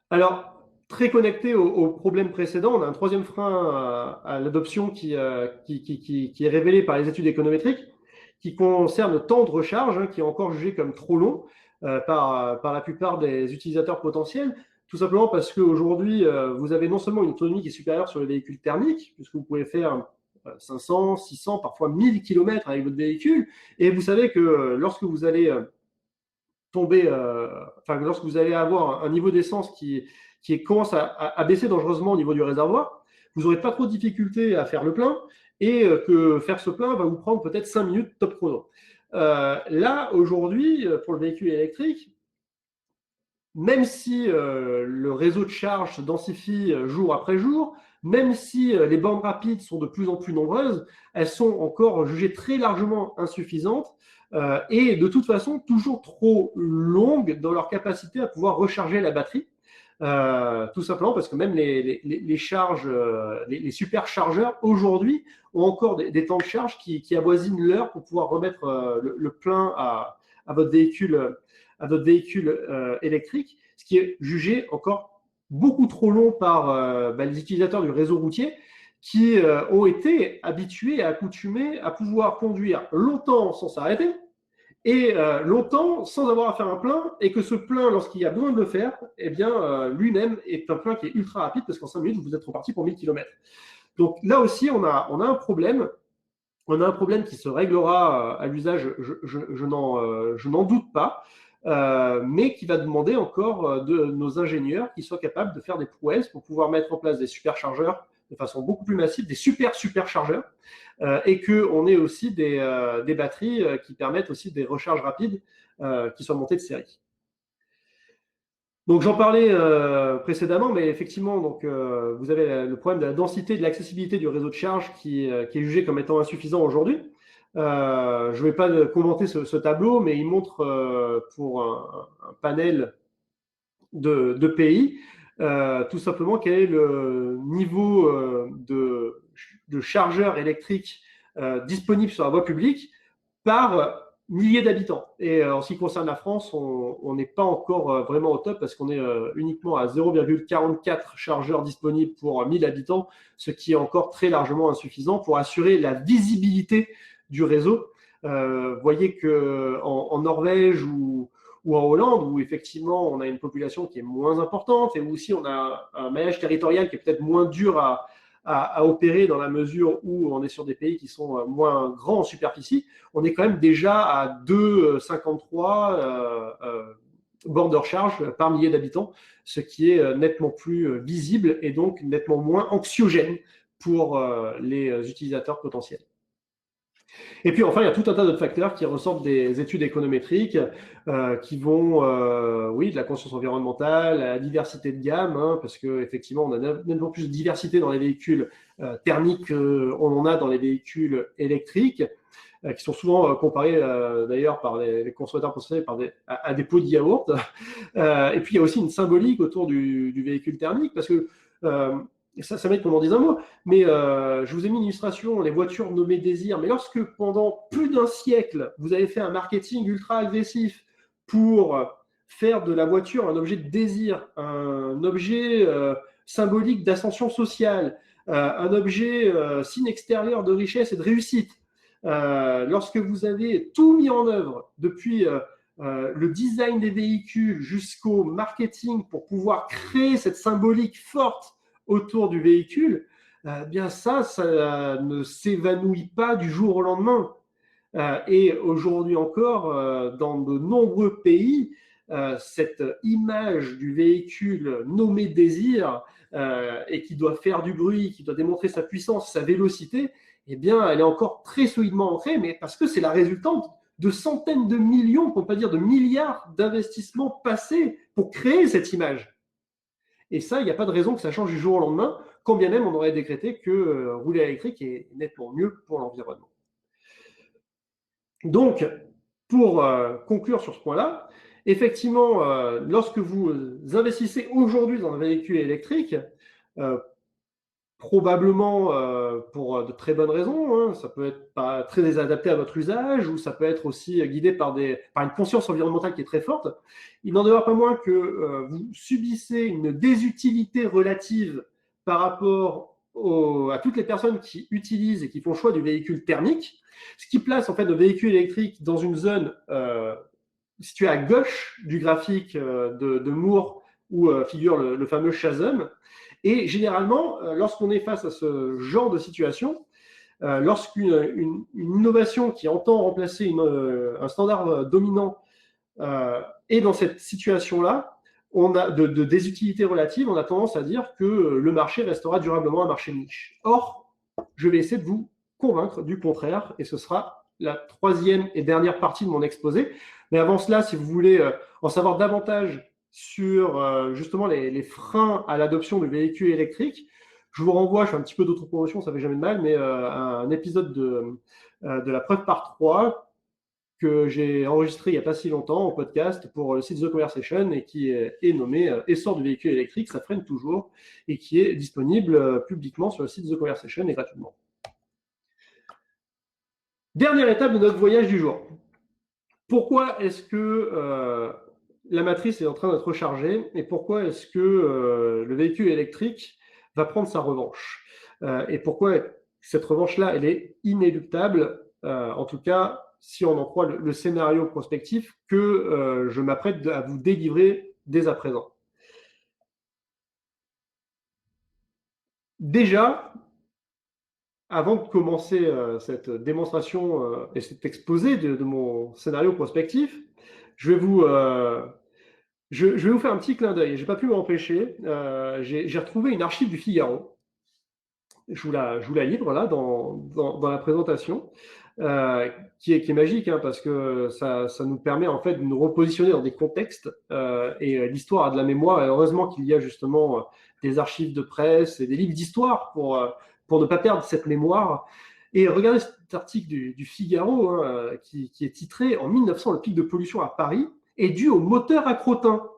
Alors, très connecté au problème précédent, on a un troisième frein à l'adoption qui est révélé par les études économétriques, qui concerne le temps de recharge, qui est encore jugé comme trop long par la plupart des utilisateurs potentiels, tout simplement parce qu'aujourd'hui, vous avez non seulement une autonomie qui est supérieure sur les véhicules thermiques, puisque vous pouvez faire 500, 600, parfois 1000 km avec votre véhicule, et vous savez que lorsque vous allez lorsque vous allez avoir un niveau d'essence qui commence à baisser dangereusement au niveau du réservoir, vous n'aurez pas trop de difficultés à faire le plein et que faire ce plein va vous prendre peut-être 5 minutes top chrono. Là, aujourd'hui, pour le véhicule électrique, même si le réseau de charge se densifie jour après jour, même si les bornes rapides sont de plus en plus nombreuses, elles sont encore jugées très largement insuffisantes et de toute façon toujours trop longues dans leur capacité à pouvoir recharger la batterie. Tout simplement parce que même les charges, les superchargeurs aujourd'hui ont encore des temps de charge qui avoisinent l'heure pour pouvoir remettre le plein à votre véhicule électrique, ce qui est jugé encore beaucoup trop long par les utilisateurs du réseau routier qui ont été habitués et accoutumés à pouvoir conduire longtemps sans s'arrêter et longtemps sans avoir à faire un plein, et que ce plein, lorsqu'il y a besoin de le faire, eh bien, lui-même est un plein qui est ultra rapide parce qu'en 5 minutes, vous êtes reparti pour 1000 km. Donc là aussi, on a un problème. On a un problème qui se réglera à l'usage, je n'en doute pas, mais qui va demander encore de nos ingénieurs qui soient capables de faire des prouesses pour pouvoir mettre en place des superchargeurs de façon beaucoup plus massive, des superchargeurs, et qu'on ait aussi des batteries qui permettent aussi des recharges rapides qui soient montées de série. Donc j'en parlais précédemment, mais effectivement, donc, vous avez le problème de la densité et de l'accessibilité du réseau de charge qui est jugé comme étant insuffisant aujourd'hui. Je ne vais pas commenter ce tableau, mais il montre pour un panel de pays tout simplement quel est le niveau de chargeurs électriques disponibles sur la voie publique par milliers d'habitants. Et en ce qui concerne la France, on n'est pas encore vraiment au top parce qu'on est uniquement à 0,44 chargeurs disponibles pour 1000 habitants, ce qui est encore très largement insuffisant pour assurer la visibilité du réseau. Voyez qu'en Norvège ou en Hollande, où effectivement on a une population qui est moins importante et où aussi on a un maillage territorial qui est peut-être moins dur à opérer dans la mesure où on est sur des pays qui sont moins grands en superficie, on est quand même déjà à 2,53 bornes charge par millier d'habitants, ce qui est nettement plus visible et donc nettement moins anxiogène pour les utilisateurs potentiels. Et puis enfin, il y a tout un tas d'autres facteurs qui ressortent des études économétriques qui vont, oui, de la conscience environnementale, à la diversité de gamme, hein, parce qu'effectivement, on a nettement plus de diversité dans les véhicules thermiques qu'on en a dans les véhicules électriques, qui sont souvent comparés d'ailleurs par les consommateurs à des pots de yaourt. Et puis il y a aussi une symbolique autour du véhicule thermique, parce que ça mérite qu'on en dise un mot, mais je vous ai mis une illustration, les voitures nommées désir, mais lorsque pendant plus d'un siècle, vous avez fait un marketing ultra agressif pour faire de la voiture un objet de désir, un objet symbolique d'ascension sociale, un objet signe extérieur de richesse et de réussite, lorsque vous avez tout mis en œuvre depuis le design des véhicules jusqu'au marketing pour pouvoir créer cette symbolique forte autour du véhicule, bien ça ne s'évanouit pas du jour au lendemain. Et aujourd'hui encore, dans de nombreux pays, cette image du véhicule nommé désir et qui doit faire du bruit, qui doit démontrer sa puissance, sa vélocité, eh bien, elle est encore très solidement ancrée, mais parce que c'est la résultante de centaines de millions, pour ne pas dire de milliards d'investissements passés pour créer cette image. Et ça, il n'y a pas de raison que ça change du jour au lendemain, quand bien même on aurait décrété que rouler électrique est nettement mieux pour l'environnement. Donc, pour conclure sur ce point-là, effectivement, lorsque vous investissez aujourd'hui dans un véhicule électrique, probablement pour de très bonnes raisons, hein, ça peut être pas très adapté à votre usage, ou ça peut être aussi guidé par une conscience environnementale qui est très forte, il n'en demeure pas moins que vous subissez une désutilité relative par rapport à toutes les personnes qui utilisent et qui font le choix du véhicule thermique, ce qui place en fait le véhicule électrique dans une zone située à gauche du graphique de Moore où figure le fameux chasm. Et généralement, lorsqu'on est face à ce genre de situation, lorsqu'une innovation qui entend remplacer un standard dominant est dans cette situation-là, on a de désutilité relative, on a tendance à dire que le marché restera durablement un marché niche. Or, je vais essayer de vous convaincre du contraire, et ce sera la troisième et dernière partie de mon exposé. Mais avant cela, si vous voulez en savoir davantage sur justement les freins à l'adoption de véhicules électriques, je vous renvoie, je fais un petit peu d'autopromotion, ça fait jamais de mal, mais un épisode de la preuve par 3 que j'ai enregistré il n'y a pas si longtemps en podcast pour le site The Conversation et qui est nommé Essor du véhicule électrique, ça freine toujours, et qui est disponible publiquement sur le site The Conversation et gratuitement. Dernière étape de notre voyage du jour. Pourquoi est-ce que la matrice est en train d'être rechargée et pourquoi est-ce que le véhicule électrique va prendre sa revanche et pourquoi cette revanche-là, elle est inéluctable, en tout cas si on en croit le scénario prospectif que je m'apprête à vous délivrer dès à présent. Déjà, avant de commencer cette démonstration et cet exposé de mon scénario prospectif, je vais vous faire un petit clin d'œil. Je n'ai pas pu m'empêcher. J'ai retrouvé une archive du Figaro. Je vous la livre là dans la présentation, qui est magique, hein, parce que ça nous permet en fait de nous repositionner dans des contextes, et l'histoire a de la mémoire, et heureusement qu'il y a justement des archives de presse et des livres d'histoire pour ne pas perdre cette mémoire. Et regardez cet article du Figaro, hein, qui est titré « En 1900, le pic de pollution à Paris est dû aux moteurs à crottin ».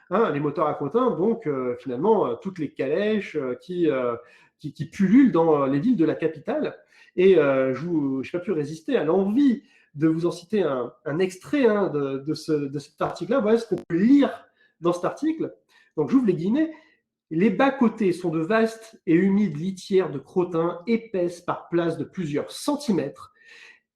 Hein, les moteurs à crottin, donc finalement, toutes les calèches qui pullulent dans les villes de la capitale. Et je n'ai pas pu résister à l'envie de vous en citer un extrait, hein, de cet article-là. Voilà ce qu'on peut lire dans cet article. Donc j'ouvre les guillemets. Les bas-côtés sont de vastes et humides litières de crottin épaisses par places de plusieurs centimètres,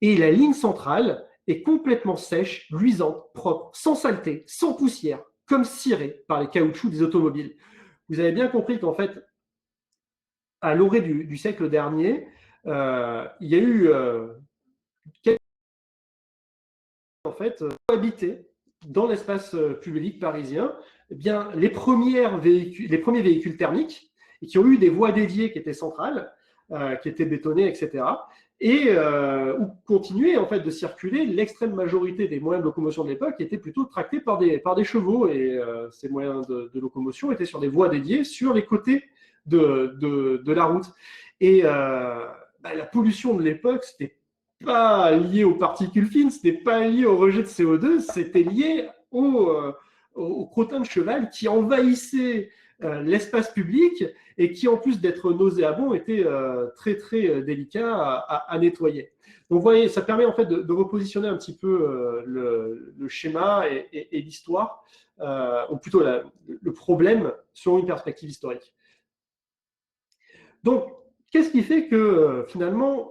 et la ligne centrale est complètement sèche, luisante, propre, sans saleté, sans poussière, comme cirée par les caoutchoucs des automobiles. Vous avez bien compris qu'en fait, à l'orée du siècle dernier, il y a eu en fait cohabité dans l'espace public parisien, eh bien, les premiers véhicules thermiques, et qui ont eu des voies dédiées qui étaient centrales, qui étaient bétonnées, etc. Et où continuait en fait de circuler l'extrême majorité des moyens de locomotion de l'époque, qui étaient plutôt tractés par des chevaux, et ces moyens de locomotion étaient sur des voies dédiées sur les côtés de la route. Et la pollution de l'époque, c'était pas lié aux particules fines, c'était pas lié au rejet de CO2, c'était lié au crottin de cheval qui envahissait l'espace public et qui, en plus d'être nauséabond, était très très délicat à nettoyer. Donc vous voyez, ça permet en fait de repositionner un petit peu le schéma et l'histoire, ou plutôt le problème sur une perspective historique. Donc, qu'est-ce qui fait que finalement,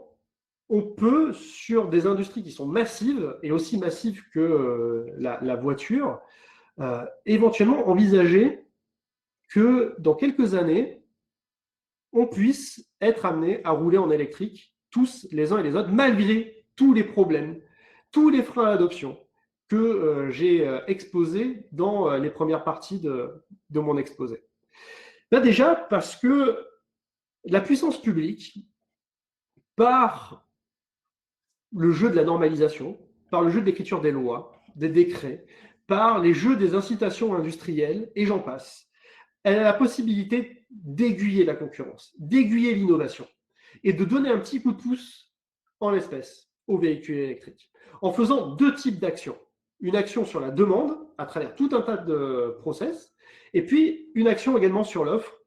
on peut, sur des industries qui sont massives, et aussi massives que la voiture, éventuellement envisager que dans quelques années, on puisse être amené à rouler en électrique, tous les uns et les autres, malgré tous les problèmes, tous les freins à l'adoption que j'ai exposés dans les premières parties de mon exposé. Là, déjà, parce que la puissance publique, par le jeu de la normalisation, par le jeu de l'écriture des lois, des décrets, par les jeux des incitations industrielles, et j'en passe, elle a la possibilité d'aiguiller la concurrence, d'aiguiller l'innovation, et de donner un petit coup de pouce en l'espèce aux véhicules électriques, en faisant deux types d'actions. Une action sur la demande, à travers tout un tas de process, et puis une action également sur l'offre,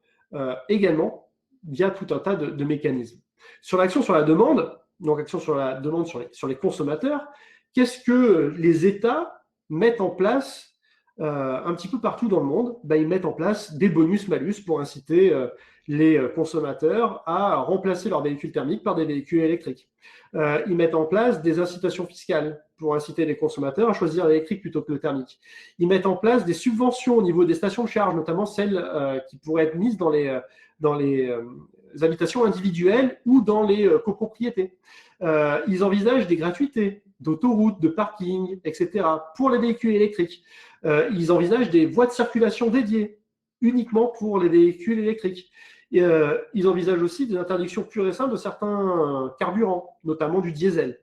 également via tout un tas de mécanismes. Sur l'action sur la demande, donc action sur la demande sur les consommateurs, qu'est-ce que les États mettent en place un petit peu partout dans le monde? Ils mettent en place des bonus-malus pour inciter les consommateurs à remplacer leurs véhicules thermiques par des véhicules électriques. Ils mettent en place des incitations fiscales pour inciter les consommateurs à choisir l'électrique plutôt que le thermique. Ils mettent en place des subventions au niveau des stations de charge, notamment celles qui pourraient être mises dans les habitations individuelles ou dans les copropriétés. Ils envisagent des gratuités d'autoroutes, de parking, etc. pour les véhicules électriques. Ils envisagent des voies de circulation dédiées uniquement pour les véhicules électriques. Ils envisagent aussi des interdictions pures et simples de certains carburants, notamment du diesel.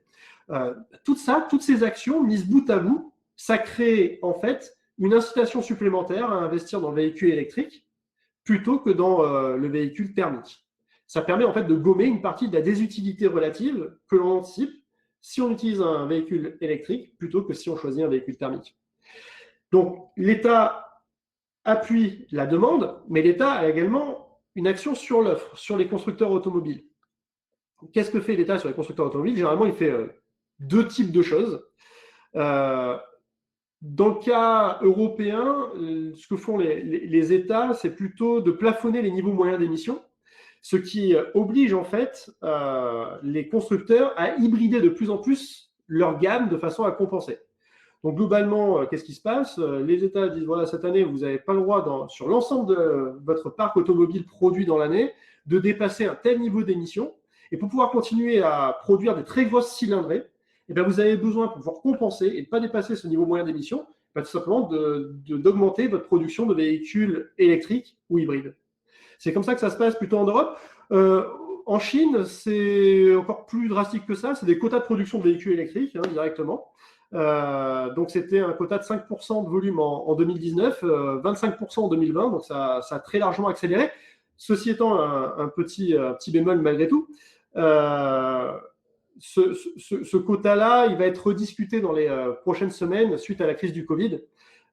Toutes ces actions mises bout à bout, ça crée en fait une incitation supplémentaire à investir dans le véhicule électrique plutôt que dans le véhicule thermique. Ça permet en fait de gommer une partie de la désutilité relative que l'on anticipe si on utilise un véhicule électrique plutôt que si on choisit un véhicule thermique. Donc l'État appuie la demande, mais l'État a également une action sur l'offre, sur les constructeurs automobiles. Qu'est-ce que fait l'État sur les constructeurs automobiles? Généralement, il fait deux types de choses. Dans le cas européen, ce que font les États, c'est plutôt de plafonner les niveaux moyens d'émissions, ce qui oblige en fait les constructeurs à hybrider de plus en plus leur gamme de façon à compenser. Donc globalement, qu'est-ce qui se passe? Les États disent, voilà, cette année, vous n'avez pas le droit, sur l'ensemble de votre parc automobile produit dans l'année, de dépasser un tel niveau d'émissions. Et pour pouvoir continuer à produire des très grosses cylindrées, eh bien, vous avez besoin, pour pouvoir compenser et ne pas dépasser ce niveau moyen d'émissions, tout simplement d'augmenter votre production de véhicules électriques ou hybrides. C'est comme ça que ça se passe plutôt en Europe. En Chine, c'est encore plus drastique que ça. C'est des quotas de production de véhicules électriques, directement. Donc, c'était un quota de 5% de volume en 2019, 25% en 2020. Donc, ça a très largement accéléré. Ceci étant, un petit bémol malgré tout. Ce quota-là, il va être rediscuté dans les prochaines semaines suite à la crise du Covid.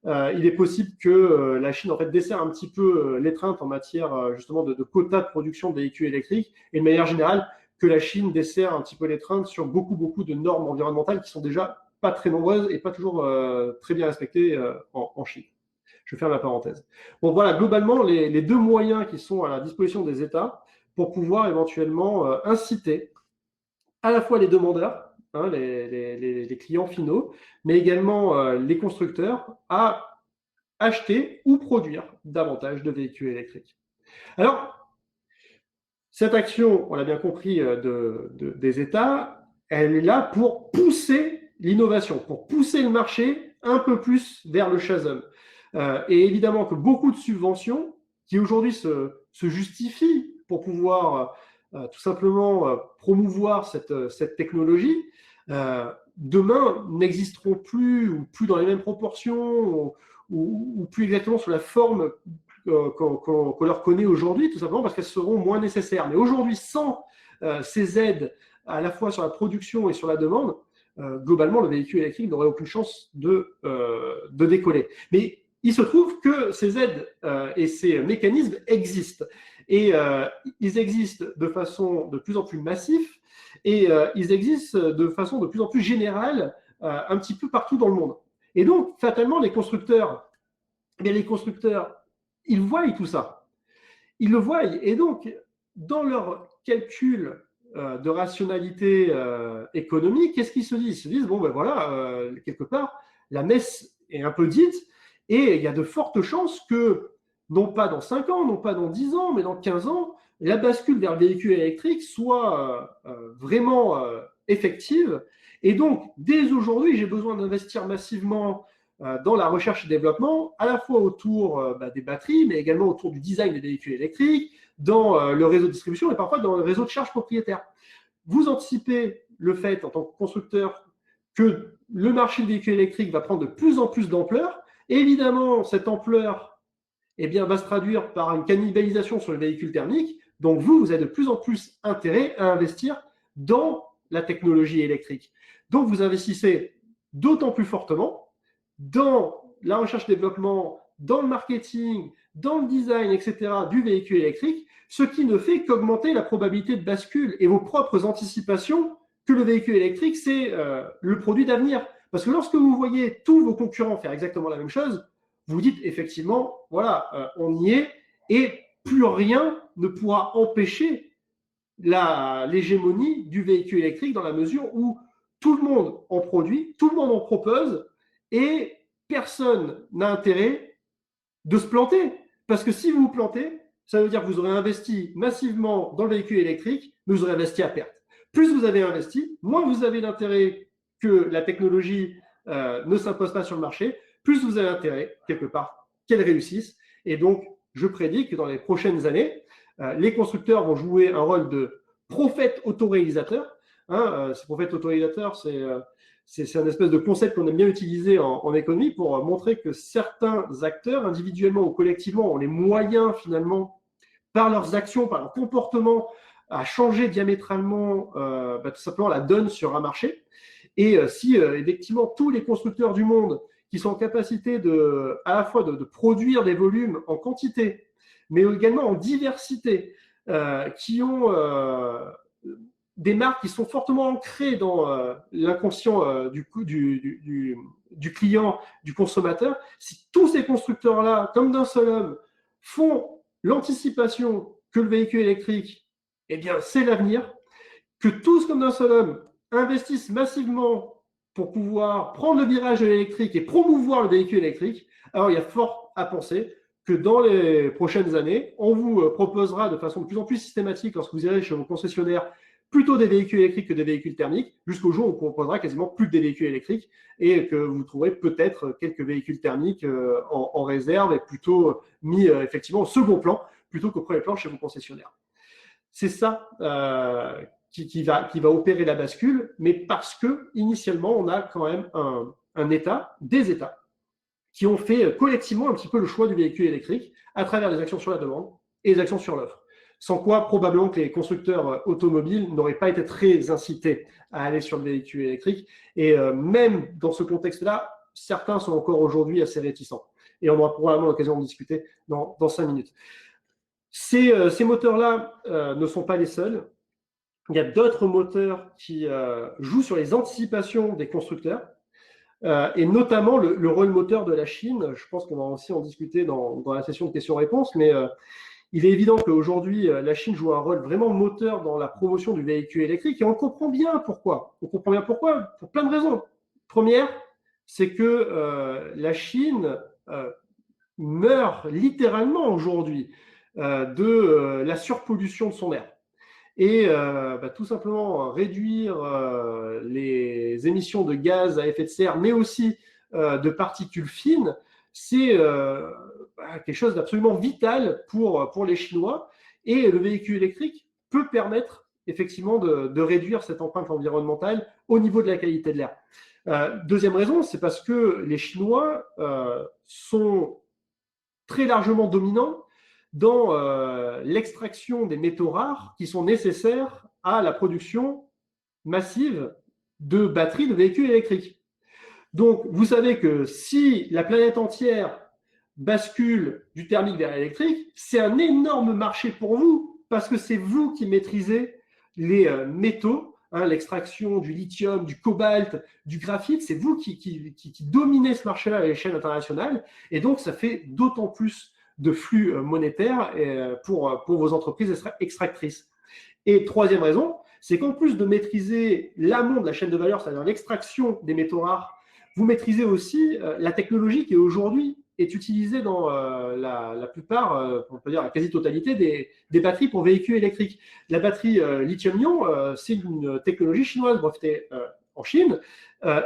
Il est possible que la Chine en fait desserre un petit peu l'étreinte en matière justement de quotas de production de véhicules électriques et de manière générale que la Chine desserre un petit peu l'étreinte sur beaucoup de normes environnementales qui sont déjà pas très nombreuses et pas toujours très bien respectées en Chine. Je ferme la parenthèse. Bon voilà, globalement les deux moyens qui sont à la disposition des États pour pouvoir éventuellement inciter à la fois les demandeurs, les clients finaux, mais également les constructeurs à acheter ou produire davantage de véhicules électriques. Alors, cette action, on l'a bien compris, des États, elle est là pour pousser l'innovation, pour pousser le marché un peu plus vers le chasm. Et évidemment que beaucoup de subventions qui aujourd'hui se justifient pour pouvoir tout simplement promouvoir cette technologie, demain n'existeront plus ou plus dans les mêmes proportions ou plus exactement sous la forme qu'on leur connaît aujourd'hui, tout simplement parce qu'elles seront moins nécessaires. Mais aujourd'hui, sans ces aides à la fois sur la production et sur la demande, globalement, le véhicule électrique n'aurait aucune chance de décoller. Mais il se trouve que ces aides et ces mécanismes existent. Et ils existent de façon de plus en plus massive et ils existent de façon de plus en plus générale un petit peu partout dans le monde. Et donc, fatalement, les constructeurs, ils voient tout ça. Ils le voient. Et donc, dans leur calcul de rationalité économique, qu'est-ce qu'ils se disent? Ils se disent, bon, ben voilà, quelque part, la messe est un peu dite, et il y a de fortes chances que, non pas dans 5 ans, non pas dans 10 ans, mais dans 15 ans, la bascule vers le véhicule électrique soit vraiment effective. Et donc, dès aujourd'hui, j'ai besoin d'investir massivement dans la recherche et développement, à la fois autour des batteries, mais également autour du design des véhicules électriques, dans le réseau de distribution et parfois dans le réseau de charge propriétaire. Vous anticipez le fait, en tant que constructeur, que le marché du véhicule électrique va prendre de plus en plus d'ampleur. Évidemment, cette ampleur va se traduire par une cannibalisation sur le véhicule thermique. Donc, vous avez de plus en plus intérêt à investir dans la technologie électrique. Donc, vous investissez d'autant plus fortement dans la recherche-développement, dans le marketing, dans le design, etc., du véhicule électrique, ce qui ne fait qu'augmenter la probabilité de bascule et vos propres anticipations que le véhicule électrique, c'est le produit d'avenir. Parce que lorsque vous voyez tous vos concurrents faire exactement la même chose, vous dites effectivement, voilà, on y est, et plus rien ne pourra empêcher l'hégémonie du véhicule électrique dans la mesure où tout le monde en produit, tout le monde en propose, et personne n'a intérêt de se planter. Parce que si vous vous plantez, ça veut dire que vous aurez investi massivement dans le véhicule électrique, mais vous aurez investi à perte. Plus vous avez investi, moins vous avez l'intérêt que la technologie ne s'impose pas sur le marché, plus vous avez intérêt, quelque part, qu'elle réussisse. Et donc, je prédis que dans les prochaines années, les constructeurs vont jouer un rôle de prophète autoréalisateur. Ce prophète autoréalisateur, c'est un espèce de concept qu'on aime bien utiliser en économie pour montrer que certains acteurs, individuellement ou collectivement, ont les moyens finalement, par leurs actions, par leur comportement, à changer diamétralement tout simplement la donne sur un marché. Et si effectivement tous les constructeurs du monde qui sont en capacité à la fois de produire des volumes en quantité, mais également en diversité, qui ont des marques qui sont fortement ancrées dans l'inconscient du client, du consommateur, si tous ces constructeurs-là, comme d'un seul homme, font l'anticipation que le véhicule électrique, c'est l'avenir, que tous, comme d'un seul homme, investissent massivement pour pouvoir prendre le virage de l'électrique et promouvoir le véhicule électrique, alors il y a fort à penser que dans les prochaines années, on vous proposera de façon de plus en plus systématique, lorsque vous irez chez vos concessionnaires, plutôt des véhicules électriques que des véhicules thermiques, jusqu'au jour où on vous proposera quasiment plus que des véhicules électriques et que vous trouverez peut-être quelques véhicules thermiques en réserve et plutôt mis effectivement au second plan plutôt qu'au premier plan chez vos concessionnaires. C'est ça qui va opérer la bascule, mais parce que initialement, on a quand même un État, des États, qui ont fait collectivement un petit peu le choix du véhicule électrique à travers les actions sur la demande et les actions sur l'offre. Sans quoi, probablement que les constructeurs automobiles n'auraient pas été très incités à aller sur le véhicule électrique. Et même dans ce contexte-là, certains sont encore aujourd'hui assez réticents. Et on aura probablement l'occasion de discuter dans 5 minutes. Ces moteurs-là ne sont pas les seuls. Il y a d'autres moteurs qui jouent sur les anticipations des constructeurs. Et notamment le rôle moteur de la Chine. Je pense qu'on va aussi en discuter dans la session de questions-réponses, mais il est évident qu'aujourd'hui, la Chine joue un rôle vraiment moteur dans la promotion du véhicule électrique, et on comprend bien pourquoi. On comprend bien pourquoi, pour plein de raisons. Première, c'est que la Chine meurt littéralement aujourd'hui de la surpollution de son air. Et tout simplement réduire les émissions de gaz à effet de serre, mais aussi de particules fines, c'est quelque chose d'absolument vital pour les Chinois. Et le véhicule électrique peut permettre effectivement de réduire cette empreinte environnementale au niveau de la qualité de l'air. Deuxième raison, c'est parce que les Chinois sont très largement dominants dans l'extraction des métaux rares qui sont nécessaires à la production massive de batteries de véhicules électriques. Donc, vous savez que si la planète entière bascule du thermique vers l'électrique, c'est un énorme marché pour vous parce que c'est vous qui maîtrisez les métaux, l'extraction du lithium, du cobalt, du graphite, c'est vous qui dominez ce marché-là à l'échelle internationale, et donc ça fait d'autant plus de flux monétaires pour vos entreprises extractrices. Et troisième raison, c'est qu'en plus de maîtriser l'amont de la chaîne de valeur, c'est-à-dire l'extraction des métaux rares, vous maîtrisez aussi la technologie qui aujourd'hui est utilisée dans la plupart, on peut dire la quasi-totalité des batteries pour véhicules électriques. La batterie lithium-ion, c'est une technologie chinoise brevetée en Chine,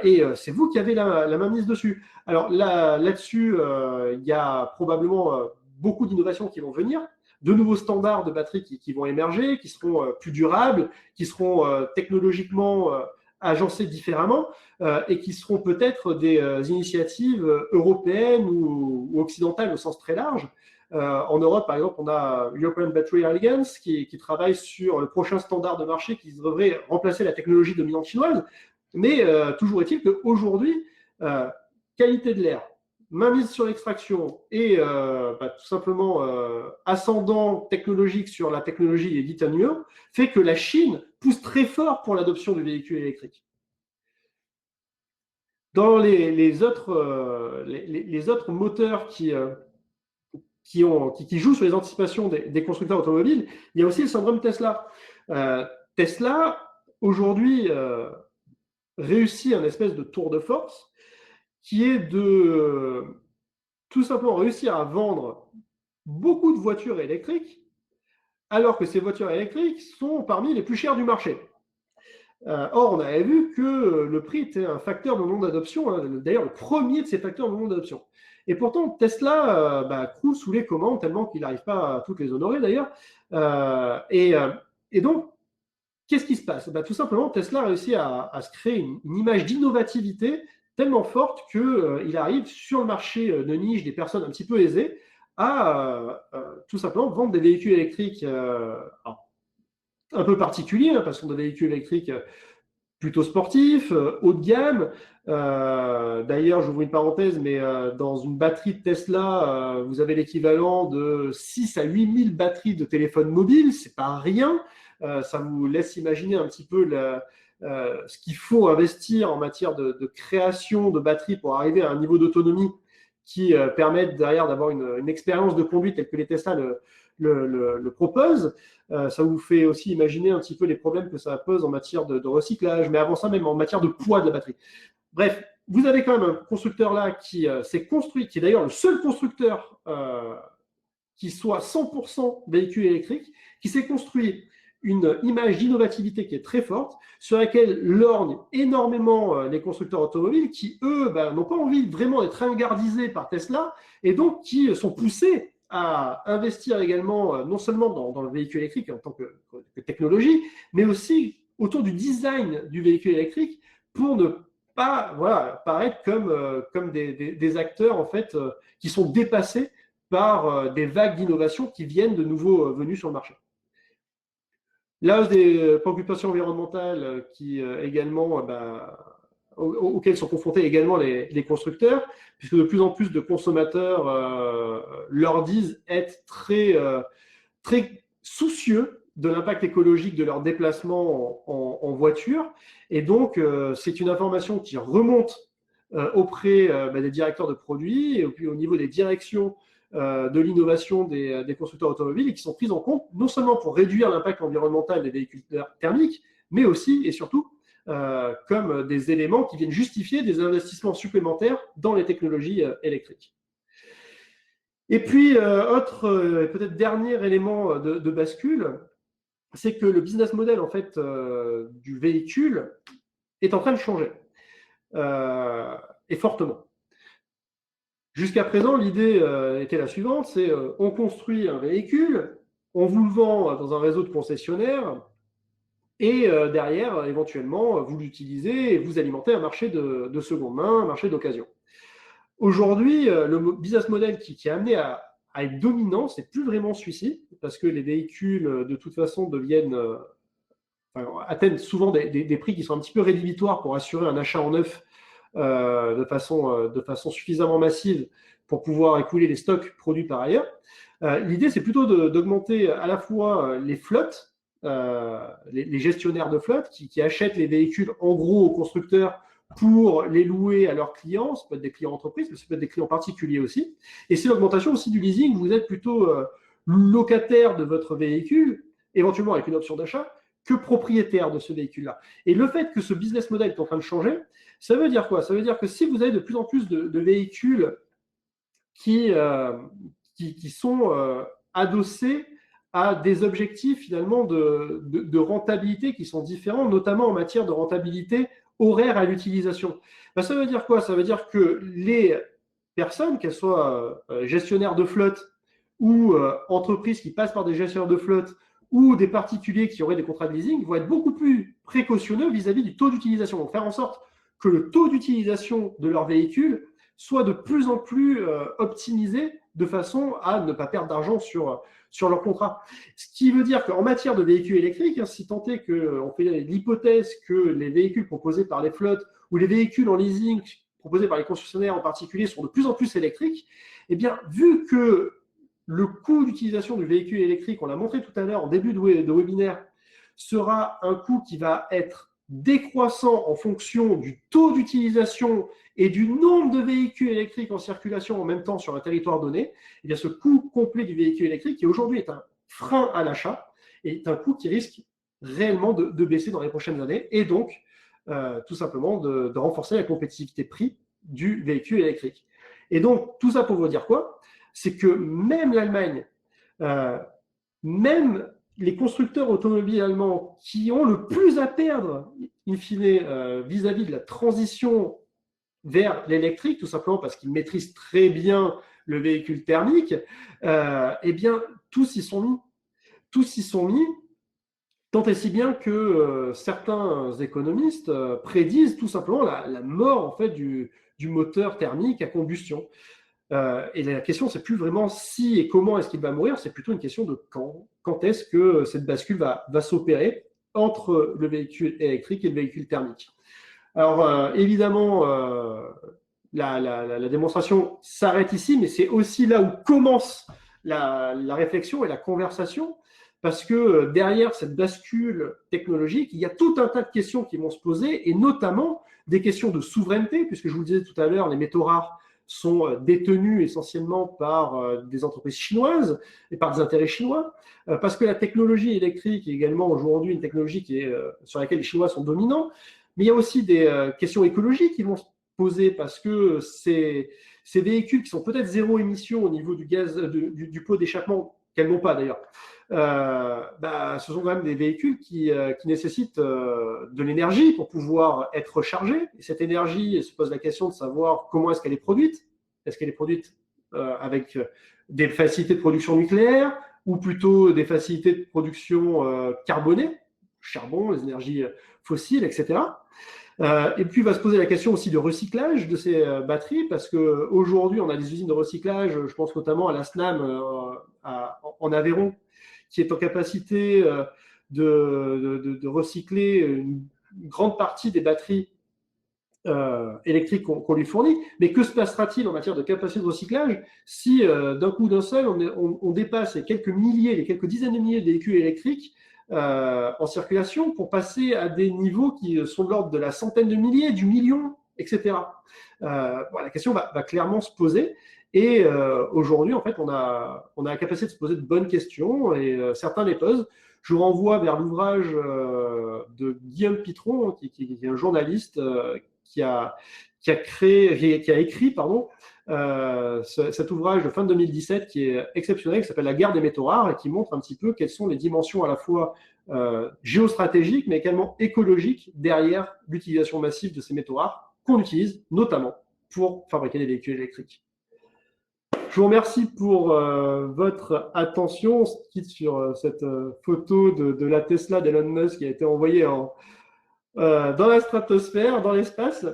et c'est vous qui avez la main mise dessus. Alors là-dessus, il y a probablement beaucoup d'innovations qui vont venir, de nouveaux standards de batteries qui vont émerger, qui seront plus durables, qui seront technologiquement agencés différemment et qui seront peut-être des initiatives européennes ou occidentales au sens très large. En Europe, par exemple, on a European Battery Alliance qui travaille sur le prochain standard de marché qui devrait remplacer la technologie dominante chinoise. Mais toujours est-il qu'aujourd'hui, qualité de l'air, mainmise sur l'extraction et tout simplement ascendant technologique sur la technologie lithium fait que la Chine pousse très fort pour l'adoption du véhicule électrique. Dans les autres moteurs qui jouent sur les anticipations des constructeurs automobiles, il y a aussi le syndrome Tesla. Tesla, aujourd'hui, réussit un espèce de tour de force qui est de tout simplement réussir à vendre beaucoup de voitures électriques, alors que ces voitures électriques sont parmi les plus chères du marché. Or, on avait vu que le prix était un facteur de nombre d'adoption, d'ailleurs le premier de ces facteurs de nombre d'adoption. Et pourtant, Tesla croule sous les commandes tellement qu'il n'arrive pas à toutes les honorer d'ailleurs. Et donc, qu'est-ce qui se passe? Tout simplement, Tesla a réussi à se créer une image d'innovativité tellement forte qu'il arrive sur le marché de niche des personnes un petit peu aisées à tout simplement vendre des véhicules électriques un peu particuliers, parce que ce sont des véhicules électriques plutôt sportifs, haut de gamme. D'ailleurs, j'ouvre une parenthèse, mais dans une batterie de Tesla, vous avez l'équivalent de 6 à 8 000 batteries de téléphone mobile, c'est pas rien. Ça vous laisse imaginer un petit peu ce qu'il faut investir en matière de création de batteries pour arriver à un niveau d'autonomie qui permette derrière d'avoir une expérience de conduite telle que les Tesla le proposent. Ça vous fait aussi imaginer un petit peu les problèmes que ça pose en matière de recyclage, mais avant ça même en matière de poids de la batterie. Bref, vous avez quand même un constructeur là qui s'est construit, qui est d'ailleurs le seul constructeur qui soit 100% véhicule électrique, qui s'est construit une image d'innovativité qui est très forte, sur laquelle lorgnent énormément les constructeurs automobiles qui, eux, n'ont pas envie vraiment d'être ringardisés par Tesla et donc qui sont poussés à investir également non seulement dans le véhicule électrique en tant que technologie, mais aussi autour du design du véhicule électrique pour ne pas paraître comme des acteurs en fait, qui sont dépassés par des vagues d'innovation qui viennent de nouveaux venus sur le marché. La hausse des préoccupations environnementales qui également, auxquelles sont confrontés également les constructeurs, puisque de plus en plus de consommateurs leur disent être très soucieux de l'impact écologique de leur déplacement en voiture. Et donc, c'est une information qui remonte auprès des directeurs de produits et puis au niveau des directions de l'innovation des constructeurs automobiles et qui sont prises en compte non seulement pour réduire l'impact environnemental des véhicules thermiques, mais aussi et surtout comme des éléments qui viennent justifier des investissements supplémentaires dans les technologies électriques. Et puis, autre peut-être dernier élément de bascule, c'est que le business model en fait, du véhicule est en train de changer, et fortement. Jusqu'à présent, l'idée était la suivante, c'est on construit un véhicule, on vous le vend dans un réseau de concessionnaires, et derrière, éventuellement, vous l'utilisez et vous alimentez un marché de seconde main, un marché d'occasion. Aujourd'hui, le business model qui est amené à être dominant, c'est plus vraiment celui-ci, parce que les véhicules, de toute façon, atteignent souvent des prix qui sont un petit peu rédhibitoires pour assurer un achat en neuf de façon suffisamment massive pour pouvoir écouler les stocks produits par ailleurs. L'idée, c'est plutôt d'augmenter à la fois les flottes, les gestionnaires de flotte qui achètent les véhicules en gros aux constructeurs pour les louer à leurs clients. Ça peut être des clients entreprises, mais ça peut être des clients particuliers aussi. Et c'est l'augmentation aussi du leasing. Vous êtes plutôt locataire de votre véhicule, éventuellement avec une option d'achat, que propriétaire de ce véhicule-là. Et le fait que ce business model est en train de changer, ça veut dire quoi? Ça veut dire que si vous avez de plus en plus de véhicules qui sont adossés à des objectifs finalement de rentabilité qui sont différents, notamment en matière de rentabilité horaire à l'utilisation. Ça veut dire quoi? Ça veut dire que les personnes, qu'elles soient gestionnaires de flotte ou entreprises qui passent par des gestionnaires de flotte ou des particuliers qui auraient des contrats de leasing, vont être beaucoup plus précautionneux vis-à-vis du taux d'utilisation. Donc faire en sorte que le taux d'utilisation de leur véhicule soit de plus en plus optimisé de façon à ne pas perdre d'argent sur leur contrat. Ce qui veut dire qu'en matière de véhicules électriques, si tant est qu'on fait l'hypothèse que les véhicules proposés par les flottes ou les véhicules en leasing proposés par les concessionnaires en particulier sont de plus en plus électriques, eh bien, vu que le coût d'utilisation du véhicule électrique, on l'a montré tout à l'heure en début de webinaire, sera un coût qui va être décroissant en fonction du taux d'utilisation et du nombre de véhicules électriques en circulation en même temps sur un territoire donné. Eh bien, ce coût complet du véhicule électrique, qui aujourd'hui est un frein à l'achat, est un coût qui risque réellement de baisser dans les prochaines années et donc tout simplement de renforcer la compétitivité prix du véhicule électrique. Et donc, tout ça pour vous dire quoi? C'est que même l'Allemagne, même les constructeurs automobiles allemands qui ont le plus à perdre, in fine, vis-à-vis de la transition vers l'électrique, tout simplement parce qu'ils maîtrisent très bien le véhicule thermique, eh bien, tous y sont mis. Tous y sont mis, tant et si bien que certains économistes prédisent tout simplement la mort en fait, du moteur thermique à combustion. Et la question, c'est plus vraiment si et comment est-ce qu'il va mourir, c'est plutôt une question de quand. Quand est-ce que cette bascule va s'opérer entre le véhicule électrique et le véhicule thermique. Alors, évidemment, la démonstration s'arrête ici, mais c'est aussi là où commence la réflexion et la conversation, parce que derrière cette bascule technologique, il y a tout un tas de questions qui vont se poser, et notamment des questions de souveraineté, puisque je vous le disais tout à l'heure, les métaux rares sont détenus essentiellement par des entreprises chinoises et par des intérêts chinois, parce que la technologie électrique est également aujourd'hui une technologie sur laquelle les Chinois sont dominants, Mais il y a aussi des questions écologiques qui vont se poser parce que ces véhicules qui sont peut-être zéro émission au niveau du gaz, du pot d'échappement, qu'elles n'ont pas d'ailleurs, ce sont quand même des véhicules qui nécessitent de l'énergie pour pouvoir être rechargés. Et cette énergie, elle se pose la question de savoir comment est-ce qu'elle est produite. Est-ce qu'elle est produite avec des facilités de production nucléaire ou plutôt des facilités de production carbonées, charbon, les énergies fossiles, etc. Et puis, il va se poser la question aussi de recyclage de ces batteries, parce qu'aujourd'hui, on a des usines de recyclage, je pense notamment à la SNAM en Aveyron, qui est en capacité de recycler une grande partie des batteries électriques qu'on lui fournit. Mais que se passera-t-il en matière de capacité de recyclage si d'un coup d'un seul, on dépasse les quelques milliers, les quelques dizaines de milliers de véhicules électriques en circulation pour passer à des niveaux qui sont de l'ordre de la centaine de milliers, du million, etc. La question va clairement se poser. Et aujourd'hui, en fait, on a la capacité de se poser de bonnes questions et certains les posent. Je vous renvoie vers l'ouvrage de Guillaume Pitron, qui est un journaliste qui a écrit cet ouvrage de fin 2017 qui est exceptionnel, qui s'appelle La guerre des métaux rares et qui montre un petit peu quelles sont les dimensions à la fois géostratégiques mais également écologiques derrière l'utilisation massive de ces métaux rares qu'on utilise notamment pour fabriquer des véhicules électriques. Je vous remercie pour votre attention. On se quitte sur cette photo de la Tesla d'Elon Musk qui a été envoyée dans la stratosphère, dans l'espace.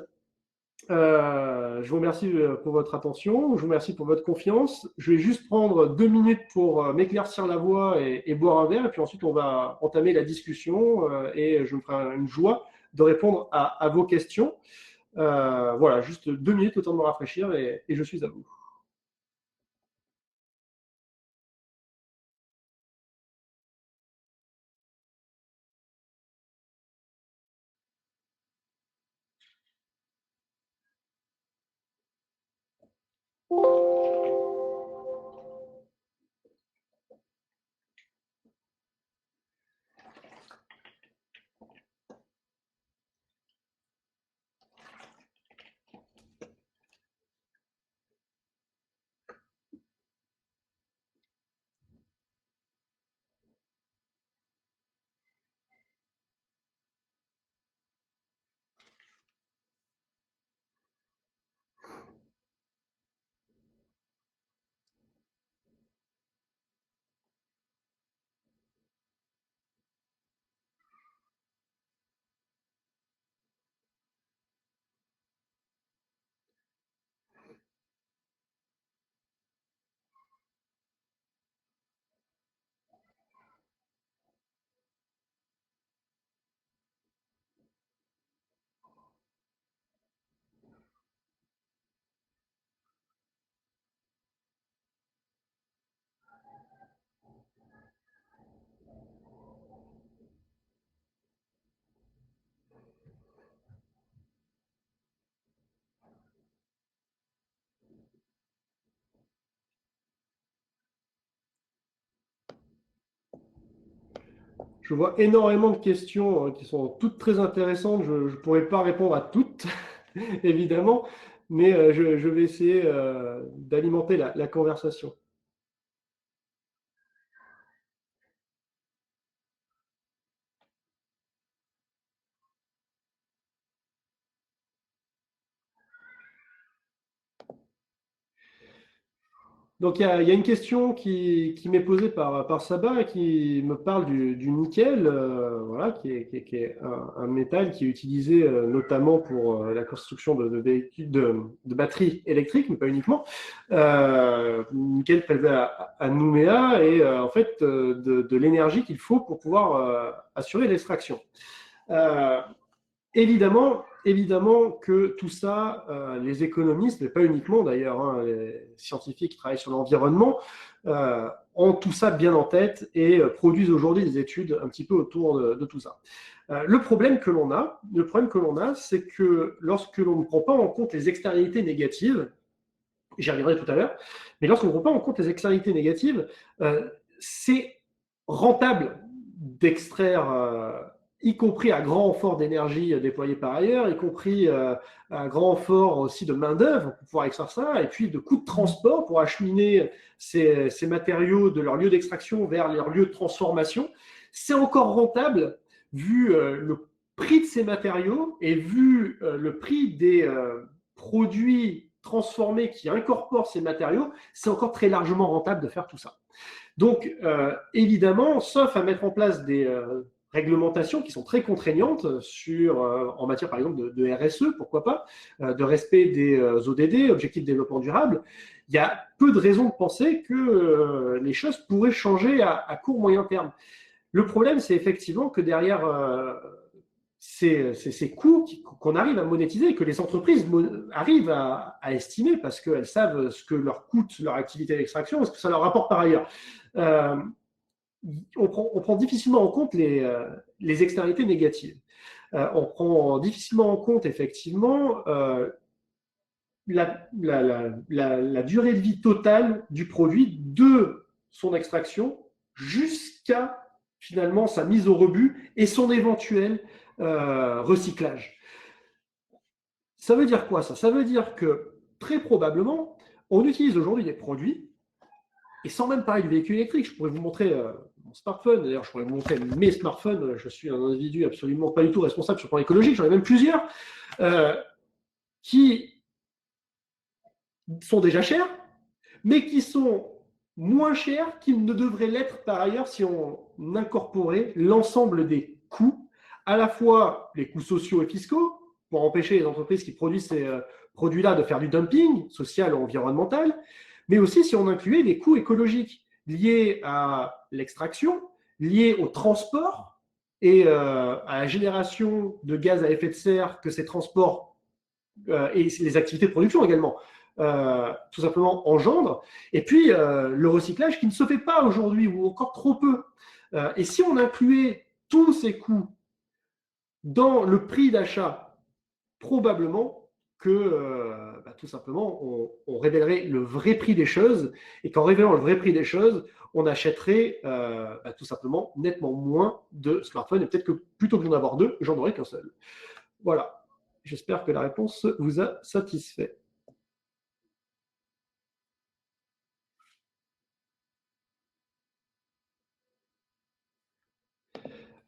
Je vous remercie pour votre attention, je vous remercie pour votre confiance. Je vais juste prendre 2 minutes pour m'éclaircir la voix et boire un verre, et puis ensuite on va entamer la discussion et je me ferai une joie de répondre à vos questions. Voilà, juste 2 minutes, le temps de me rafraîchir et je suis à vous. Je vois énormément de questions qui sont toutes très intéressantes. Je ne pourrais pas répondre à toutes, évidemment, mais je vais essayer d'alimenter la conversation. Donc, il y a une question qui m'est posée par Sabah et qui me parle du nickel, voilà, qui est un métal qui est utilisé notamment pour la construction de véhicules, de batteries électriques, mais pas uniquement. Nickel prélevé à Nouméa et en fait de l'énergie qu'il faut pour pouvoir assurer l'extraction. Euh, Évidemment que tout ça, les économistes, mais pas uniquement d'ailleurs, hein, les scientifiques qui travaillent sur l'environnement, ont tout ça bien en tête et produisent aujourd'hui des études un petit peu autour de tout ça. Le problème que l'on a, c'est que lorsque l'on ne prend pas en compte les externalités négatives, j'y reviendrai tout à l'heure, mais lorsqu'on ne prend pas en compte les externalités négatives, c'est rentable d'extraire y compris à grand renfort d'énergie déployée par ailleurs, y compris à grand renfort aussi de main-d'œuvre pour pouvoir extraire ça, et puis de coûts de transport pour acheminer ces matériaux de leur lieu d'extraction vers leur lieu de transformation. C'est encore rentable vu le prix de ces matériaux et vu le prix des produits transformés qui incorporent ces matériaux, c'est encore très largement rentable de faire tout ça. Donc, évidemment, sauf à mettre en place des réglementations qui sont très contraignantes en matière, par exemple, de RSE, pourquoi pas, de respect des ODD, Objectifs de développement durable, il y a peu de raisons de penser que les choses pourraient changer à court moyen terme. Le problème, c'est effectivement que derrière ces coûts qu'on arrive à monétiser, que les entreprises arrivent à estimer parce qu'elles savent ce que leur coûte leur activité d'extraction et ce que ça leur rapporte par ailleurs. On prend difficilement en compte les externalités négatives. On prend difficilement en compte effectivement la durée de vie totale du produit de son extraction jusqu'à finalement sa mise au rebut et son éventuel recyclage. Ça veut dire quoi ça? Ça veut dire que très probablement, on utilise aujourd'hui des produits, et sans même parler du véhicule électrique, je pourrais vous montrer mon smartphone, d'ailleurs je pourrais vous montrer mes smartphones, je suis un individu absolument pas du tout responsable sur le plan écologique, j'en ai même plusieurs, qui sont déjà chers, mais qui sont moins chers qu'ils ne devraient l'être par ailleurs si on incorporait l'ensemble des coûts, à la fois les coûts sociaux et fiscaux, pour empêcher les entreprises qui produisent ces produits-là de faire du dumping social ou environnemental, mais aussi si on incluait les coûts écologiques liés à l'extraction, liés au transport et à la génération de gaz à effet de serre que ces transports et les activités de production également tout simplement engendrent, et puis le recyclage qui ne se fait pas aujourd'hui ou encore trop peu. Et si on incluait tous ces coûts dans le prix d'achat, probablement que tout simplement on révélerait le vrai prix des choses, et qu'en révélant le vrai prix des choses, on achèterait tout simplement nettement moins de smartphones, et peut-être que plutôt que d'en avoir deux, j'en aurais qu'un seul. Voilà, j'espère que la réponse vous a satisfait.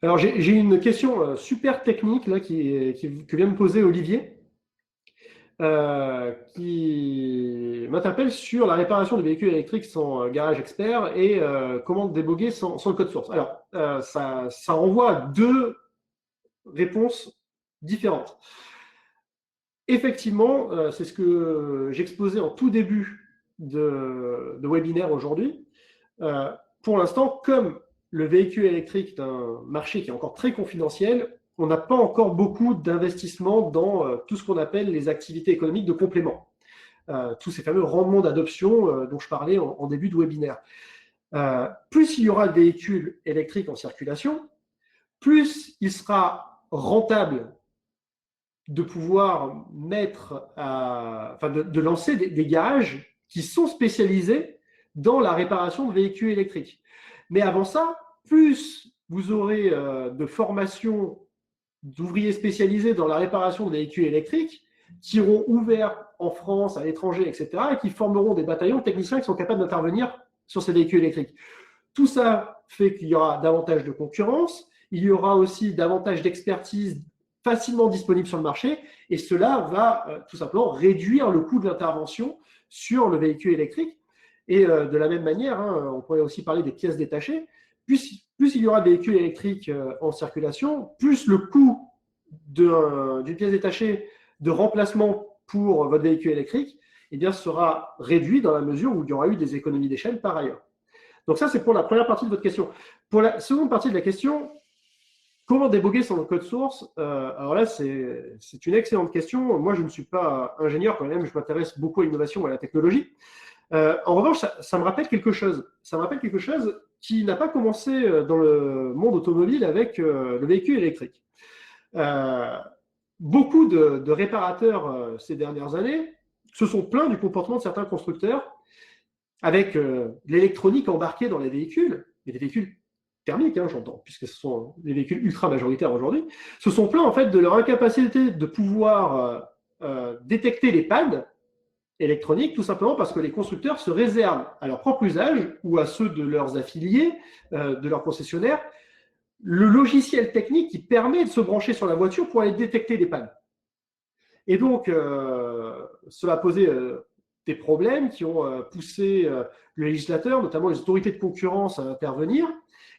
Alors, j'ai une question super technique là, que vient me poser Olivier, qui m'interpelle sur la réparation de véhicules électriques sans garage expert et comment déboguer sans le code source. Alors, ça renvoie à deux réponses différentes. Effectivement, c'est ce que j'exposais en tout début de webinaire aujourd'hui. Pour l'instant, comme le véhicule électrique est un marché qui est encore très confidentiel, on n'a pas encore beaucoup d'investissement dans tout ce qu'on appelle les activités économiques de complément. Tous ces fameux rendements d'adoption dont je parlais en début de webinaire. Plus il y aura de véhicules électriques en circulation, plus il sera rentable de pouvoir de lancer des garages qui sont spécialisés dans la réparation de véhicules électriques. Mais avant ça, plus vous aurez de formations d'ouvriers spécialisés dans la réparation de véhicules électriques qui seront ouverts en France, à l'étranger, etc., et qui formeront des bataillons de techniciens qui sont capables d'intervenir sur ces véhicules électriques. Tout ça fait qu'il y aura davantage de concurrence, il y aura aussi davantage d'expertise facilement disponible sur le marché, et cela va tout simplement réduire le coût de l'intervention sur le véhicule électrique. Et de la même manière, on pourrait aussi parler des pièces détachées. Plus il y aura de véhicules électriques en circulation, plus le coût d'une pièce détachée de remplacement pour votre véhicule électrique sera réduit dans la mesure où il y aura eu des économies d'échelle par ailleurs. Donc ça, c'est pour la première partie de votre question. Pour la seconde partie de la question, comment déboguer sans le code source? Alors là, c'est une excellente question. Moi, je ne suis pas ingénieur quand même, je m'intéresse beaucoup à l'innovation et à la technologie. En revanche, ça me rappelle quelque chose. Ça me rappelle quelque chose qui n'a pas commencé dans le monde automobile avec le véhicule électrique. Beaucoup de réparateurs ces dernières années se sont plaints du comportement de certains constructeurs avec l'électronique embarquée dans les véhicules, mais des véhicules thermiques, hein, j'entends, puisque ce sont les véhicules ultra majoritaires aujourd'hui, se sont plaints en fait de leur incapacité de pouvoir détecter les pannes électroniques, tout simplement parce que les constructeurs se réservent à leur propre usage ou à ceux de leurs affiliés, de leurs concessionnaires, le logiciel technique qui permet de se brancher sur la voiture pour aller détecter les pannes. Et donc, cela a posé des problèmes qui ont poussé le législateur, notamment les autorités de concurrence, à intervenir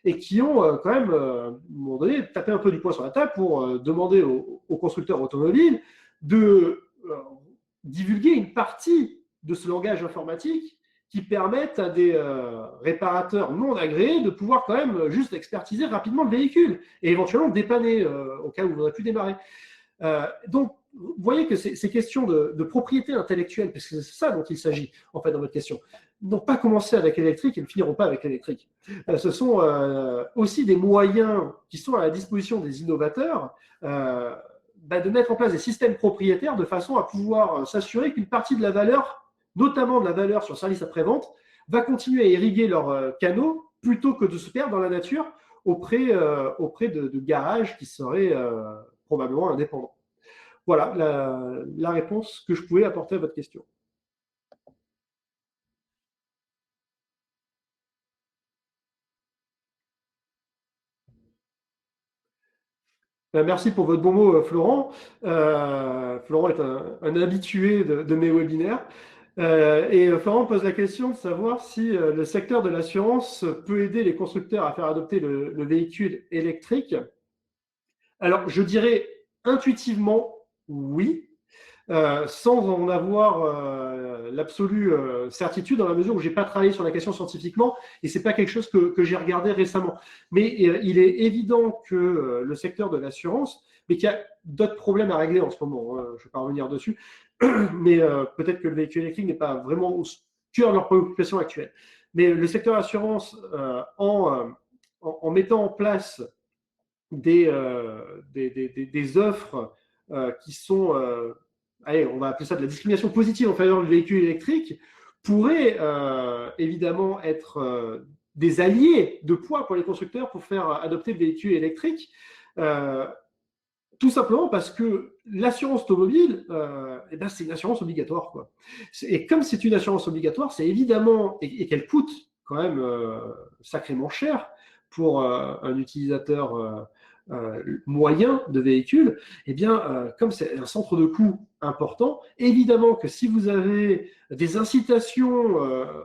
et qui ont quand même, à un moment donné, tapé un peu du poing sur la table pour demander aux constructeurs automobiles de divulguer une partie de ce langage informatique qui permettent à des réparateurs non agréés de pouvoir quand même juste expertiser rapidement le véhicule et éventuellement dépanner au cas où vous n'aurez plus démarrer. Donc, vous voyez que ces questions de propriété intellectuelle, parce que c'est ça dont il s'agit en fait dans votre question, n'ont pas commencé avec l'électrique et ne finiront pas avec l'électrique. Ce sont aussi des moyens qui sont à la disposition des innovateurs de mettre en place des systèmes propriétaires de façon à pouvoir s'assurer qu'une partie de la valeur, notamment de la valeur sur le service après-vente, va continuer à irriguer leurs canaux plutôt que de se perdre dans la nature auprès de garages qui seraient probablement indépendants. Voilà la réponse que je pouvais apporter à votre question. Merci pour votre bon mot, Florent. Florent est un habitué de mes webinaires. Et Florent pose la question de savoir si le secteur de l'assurance peut aider les constructeurs à faire adopter le véhicule électrique. Alors, je dirais intuitivement oui, sans en avoir l'absolue certitude, dans la mesure où je n'ai pas travaillé sur la question scientifiquement et ce n'est pas quelque chose que j'ai regardé récemment. Mais il est évident que le secteur de l'assurance, mais qu'il y a d'autres problèmes à régler en ce moment, je ne vais pas revenir dessus, mais peut-être que le véhicule électrique n'est pas vraiment au cœur de leurs préoccupations actuelles. Mais le secteur de l'assurance, en mettant en place des offres qui sont, allez, on va appeler ça de la discrimination positive en faveur du véhicule électrique, pourrait évidemment être des alliés de poids pour les constructeurs pour faire adopter le véhicule électrique. Tout simplement parce que l'assurance automobile, c'est une assurance obligatoire, quoi. Et comme c'est une assurance obligatoire, c'est évidemment, et qu'elle coûte quand même sacrément cher pour un utilisateur moyen de véhicule, eh bien, comme c'est un centre de coût important, évidemment que si vous avez des incitations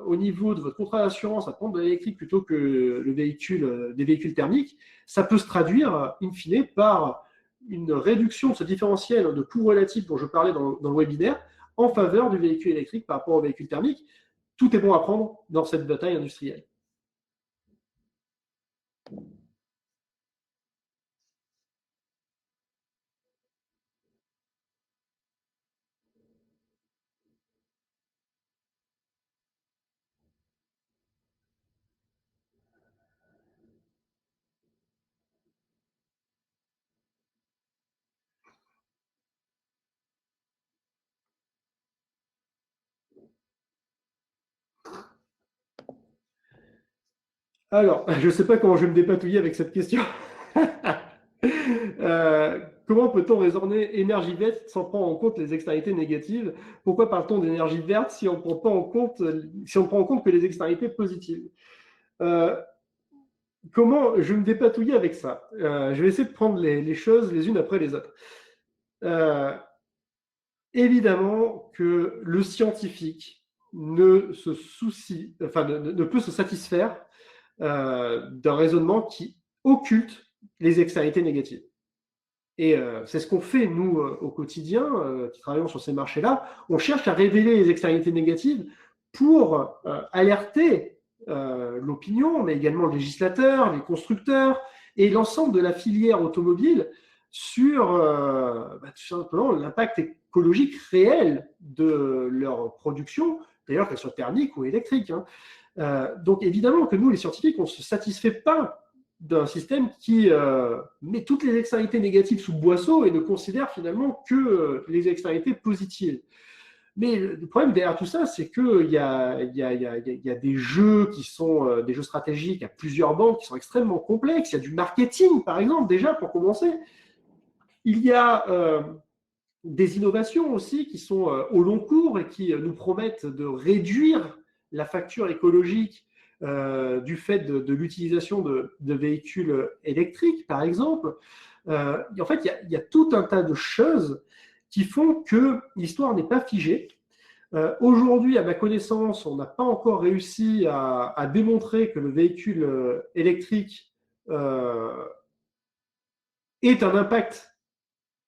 au niveau de votre contrat d'assurance à prendre de l'électrique plutôt que des véhicules thermiques, ça peut se traduire, in fine, par une réduction de ce différentiel de coût relatif dont je parlais dans le webinaire en faveur du véhicule électrique par rapport au véhicule thermique. Tout est bon à prendre dans cette bataille industrielle. Alors, je ne sais pas comment je vais me dépatouiller avec cette question. Comment peut-on raisonner énergie verte sans prendre en compte les externalités négatives? Pourquoi parle-t-on d'énergie verte si on ne prend en compte que les externalités positives? Comment je vais me dépatouiller avec ça? Je vais essayer de prendre les choses les unes après les autres. Évidemment que le scientifique ne peut se satisfaire d'un raisonnement qui occulte les externalités négatives. Et c'est ce qu'on fait, nous, au quotidien, qui travaillons sur ces marchés-là. On cherche à révéler les externalités négatives pour alerter l'opinion, mais également le législateur, les constructeurs et l'ensemble de la filière automobile sur tout simplement l'impact écologique réel de leur production, d'ailleurs qu'elle soit thermique ou électrique. Donc évidemment que nous, les scientifiques, on ne se satisfait pas d'un système qui met toutes les externalités négatives sous boisseau et ne considère finalement que les externalités positives. Mais le problème derrière tout ça, c'est qu'il y a des jeux qui sont des jeux stratégiques à plusieurs bandes qui sont extrêmement complexes. Il y a du marketing, par exemple, déjà pour commencer. Il y a des innovations aussi qui sont au long cours et qui nous promettent de réduire la facture écologique du fait de l'utilisation de véhicules électriques, par exemple. En fait, il y a tout un tas de choses qui font que l'histoire n'est pas figée. Aujourd'hui, à ma connaissance, on n'a pas encore réussi à démontrer que le véhicule électrique ait un impact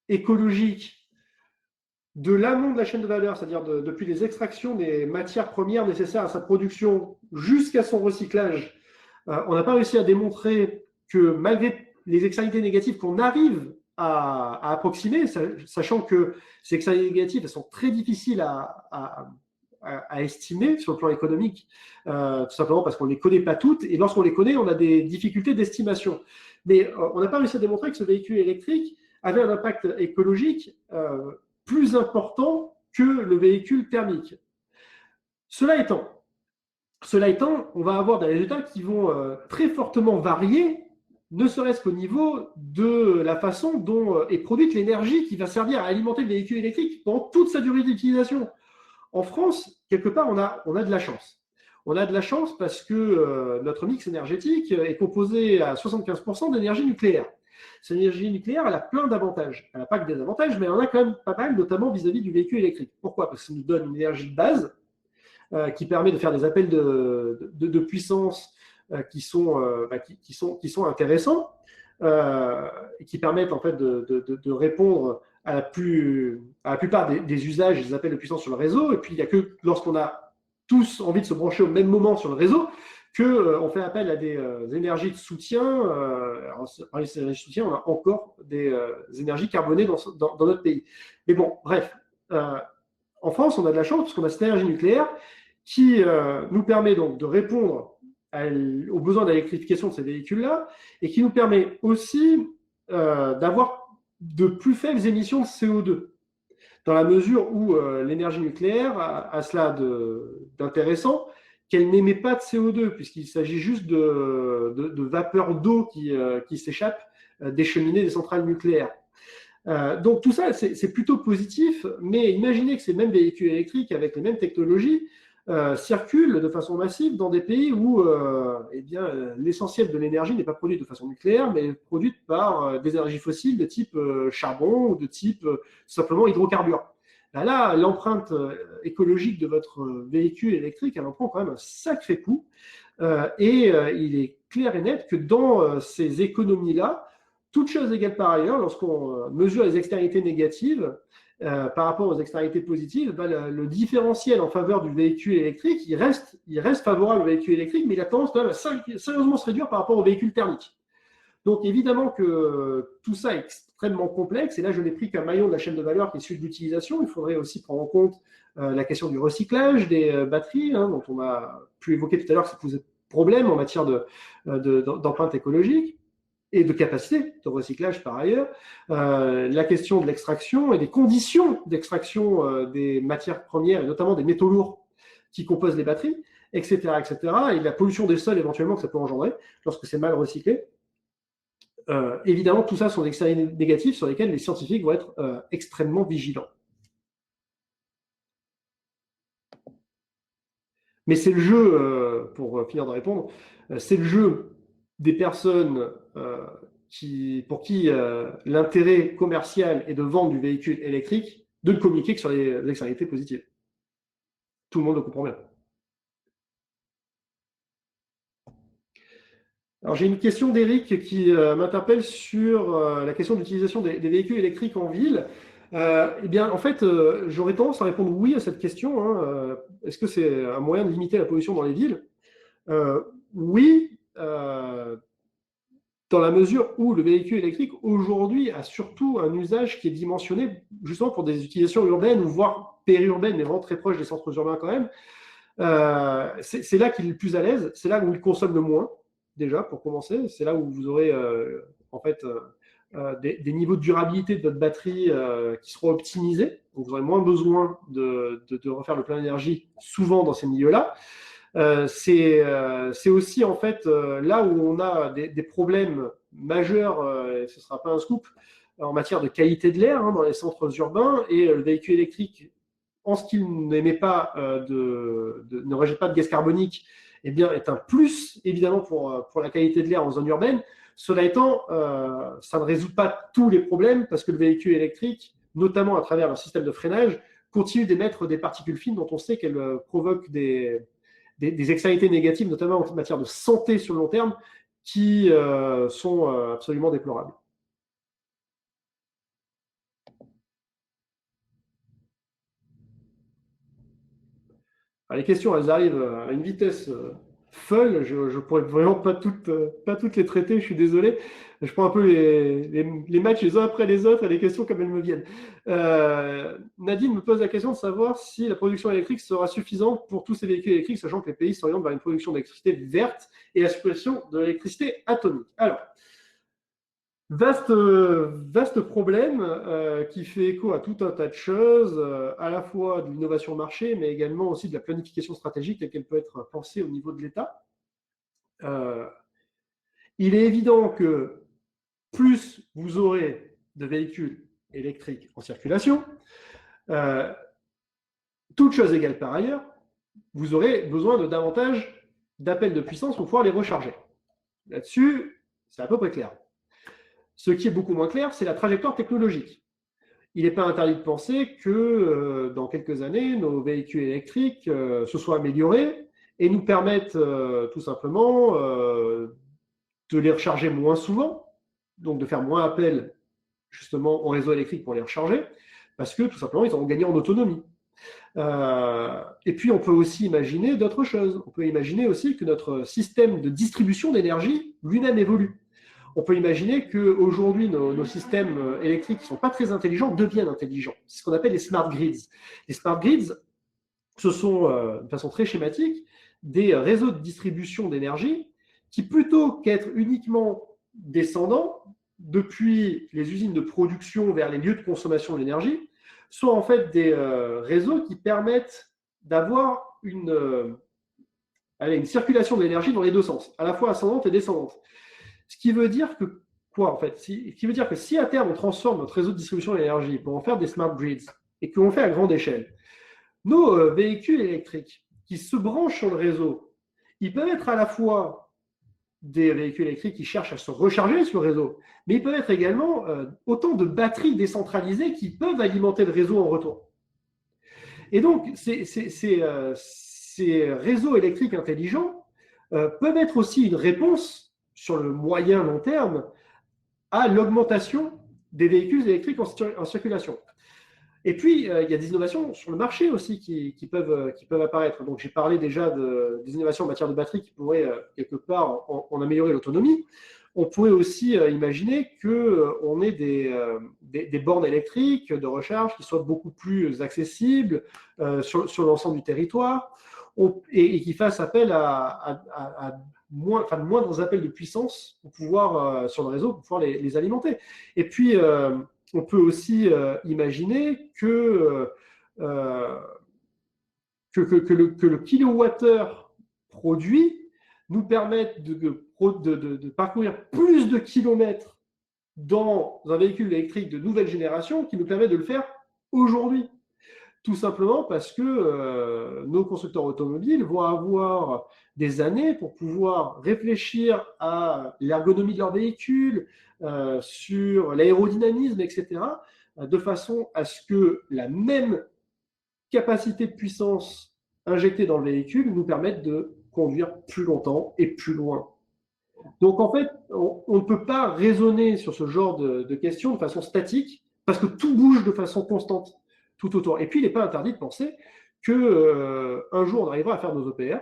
écologique de l'amont de la chaîne de valeur, c'est-à-dire depuis les extractions des matières premières nécessaires à sa production jusqu'à son recyclage. On n'a pas réussi à démontrer que malgré les externalités négatives qu'on arrive à approximer, sachant que ces externalités négatives elles sont très difficiles à estimer sur le plan économique, tout simplement parce qu'on ne les connaît pas toutes, et lorsqu'on les connaît, on a des difficultés d'estimation. Mais on n'a pas réussi à démontrer que ce véhicule électrique avait un impact écologique plus important que le véhicule thermique. Cela étant, on va avoir des résultats qui vont très fortement varier, ne serait-ce qu'au niveau de la façon dont est produite l'énergie qui va servir à alimenter le véhicule électrique pendant toute sa durée d'utilisation. En France, quelque part, on a de la chance. On a de la chance parce que notre mix énergétique est composé à 75% d'énergie nucléaire. Cette énergie nucléaire, elle a plein d'avantages. Elle n'a pas que des avantages, mais elle en a quand même pas mal, notamment vis-à-vis du véhicule électrique. Pourquoi? Parce que ça nous donne une énergie de base qui permet de faire des appels de puissance qui sont intéressants et qui permettent en fait de répondre à la plupart des usages des appels de puissance sur le réseau. Et puis, il n'y a que lorsqu'on a tous envie de se brancher au même moment sur le réseau qu'on fait appel à des énergies de soutien. Par les énergies de soutien, on a encore des énergies carbonées dans notre pays. Mais bon, bref, en France, on a de la chance parce qu'on a cette énergie nucléaire qui nous permet donc de répondre aux besoins d'électrification de ces véhicules-là et qui nous permet aussi d'avoir de plus faibles émissions de CO2, dans la mesure où l'énergie nucléaire a cela d'intéressant qu'elle n'émet pas de CO2, puisqu'il s'agit juste de vapeur d'eau qui s'échappe des cheminées des centrales nucléaires. Donc tout ça, c'est plutôt positif, mais imaginez que ces mêmes véhicules électriques avec les mêmes technologies circulent de façon massive dans des pays où l'essentiel de l'énergie n'est pas produit de façon nucléaire, mais produite par des énergies fossiles de type charbon ou de type simplement hydrocarbures. Là, l'empreinte écologique de votre véhicule électrique, elle en prend quand même un sacré coup. Il est clair et net que dans ces économies-là, toutes choses égales par ailleurs, lorsqu'on mesure les externalités négatives par rapport aux externalités positives, le différentiel en faveur du véhicule électrique, il reste favorable au véhicule électrique, mais il a tendance quand même à sérieusement se réduire par rapport au véhicule thermique. Donc évidemment que tout ça est extrêmement complexe, et là je l'ai pris qu'un maillon de la chaîne de valeur qui est celui de l'utilisation. Il faudrait aussi prendre en compte la question du recyclage des batteries, dont on a pu évoquer tout à l'heure que ça posait problème en matière d'empreinte écologique et de capacité de recyclage par ailleurs, la question de l'extraction et des conditions d'extraction des matières premières, et notamment des métaux lourds qui composent les batteries, etc., et la pollution des sols éventuellement que ça peut engendrer lorsque c'est mal recyclé. Évidemment, tout ça sont des externalités négatives sur lesquelles les scientifiques vont être extrêmement vigilants. Mais c'est le jeu, pour finir de répondre, c'est le jeu des personnes pour qui l'intérêt commercial est de vendre du véhicule électrique, de ne communiquer que sur les externalités positives. Tout le monde le comprend bien. Alors j'ai une question d'Eric qui m'interpelle sur la question de l'utilisation des véhicules électriques en ville. Eh bien, en fait, j'aurais tendance à répondre oui à cette question. Est-ce que c'est un moyen de limiter la pollution dans les villes? Oui, dans la mesure où le véhicule électrique aujourd'hui a surtout un usage qui est dimensionné justement pour des utilisations urbaines ou voire périurbaines, mais vraiment très proches des centres urbains quand même. C'est là qu'il est le plus à l'aise, c'est là où il consomme le moins, déjà pour commencer. C'est là où vous aurez en fait des niveaux de durabilité de votre batterie qui seront optimisés. Donc, vous aurez moins besoin de refaire le plein d'énergie souvent dans ces milieux-là. C'est aussi en fait là où on a des problèmes majeurs, et ce ne sera pas un scoop, en matière de qualité de l'air dans les centres urbains, et le véhicule électrique, en ce qu'il n'émet pas ne rejette pas de gaz carbonique, eh bien, est un plus évidemment pour la qualité de l'air en zone urbaine. Cela étant, ça ne résout pas tous les problèmes parce que le véhicule électrique, notamment à travers un système de freinage, continue d'émettre des particules fines dont on sait qu'elles provoquent des externalités négatives, notamment en matière de santé sur le long terme, qui sont absolument déplorables. Les questions, elles arrivent à une vitesse folle. Je ne pourrais vraiment pas toutes les traiter, je suis désolé. Je prends un peu les matchs les uns après les autres et les questions comme elles me viennent. Nadine me pose la question de savoir si la production électrique sera suffisante pour tous ces véhicules électriques, sachant que les pays s'orientent vers une production d'électricité verte et la suppression de l'électricité atomique. Alors, vaste problème qui fait écho à tout un tas de choses, à la fois de l'innovation marché, mais également aussi de la planification stratégique telle qu'elle peut être pensée au niveau de l'État. Il est évident que plus vous aurez de véhicules électriques en circulation, toutes choses égales par ailleurs, vous aurez besoin de davantage d'appels de puissance pour pouvoir les recharger. Là-dessus, c'est à peu près clair. Ce qui est beaucoup moins clair, c'est la trajectoire technologique. Il n'est pas interdit de penser que dans quelques années, nos véhicules électriques se soient améliorés et nous permettent tout simplement de les recharger moins souvent, donc de faire moins appel justement au réseau électrique pour les recharger, parce que tout simplement, ils ont gagné en autonomie. Et puis, on peut aussi imaginer d'autres choses. On peut imaginer aussi que notre système de distribution d'énergie lui-même évolue. On peut imaginer qu'aujourd'hui, nos systèmes électriques qui ne sont pas très intelligents deviennent intelligents. C'est ce qu'on appelle les smart grids. Les smart grids, ce sont, de façon très schématique, des réseaux de distribution d'énergie qui, plutôt qu'être uniquement descendants depuis les usines de production vers les lieux de consommation de l'énergie, sont en fait des réseaux qui permettent d'avoir une circulation de l'énergie dans les deux sens, à la fois ascendante et descendante. Ce qui veut dire que quoi en fait Ce qui veut dire que si à terme on transforme notre réseau de distribution d'énergie pour en faire des smart grids et que l'on fait à grande échelle, nos véhicules électriques qui se branchent sur le réseau, ils peuvent être à la fois des véhicules électriques qui cherchent à se recharger sur le réseau, mais ils peuvent être également autant de batteries décentralisées qui peuvent alimenter le réseau en retour. Et donc, ces réseaux électriques intelligents peuvent être aussi une réponse sur le moyen long terme à l'augmentation des véhicules électriques en circulation. Et puis, il y a des innovations sur le marché aussi qui peuvent apparaître. Donc, j'ai parlé déjà des innovations en matière de batterie qui pourraient, quelque part, en améliorer l'autonomie. On pourrait aussi imaginer qu'on ait des bornes électriques de recharge qui soient beaucoup plus accessibles sur l'ensemble du territoire et qui fassent appel à moindres appels de puissance pour pouvoir, sur le réseau pour pouvoir les alimenter. Et puis, on peut aussi imaginer que le kilowattheure produit nous permette de parcourir plus de kilomètres dans un véhicule électrique de nouvelle génération qui nous permet de le faire aujourd'hui. Tout simplement parce que nos constructeurs automobiles vont avoir des années pour pouvoir réfléchir à l'ergonomie de leur véhicule, sur l'aérodynamisme, etc., de façon à ce que la même capacité de puissance injectée dans le véhicule nous permette de conduire plus longtemps et plus loin. Donc en fait, on ne peut pas raisonner sur ce genre de questions de façon statique parce que tout bouge de façon constante tout autour. Et puis, il n'est pas interdit de penser qu'un jour, on arrivera à faire nos OPR.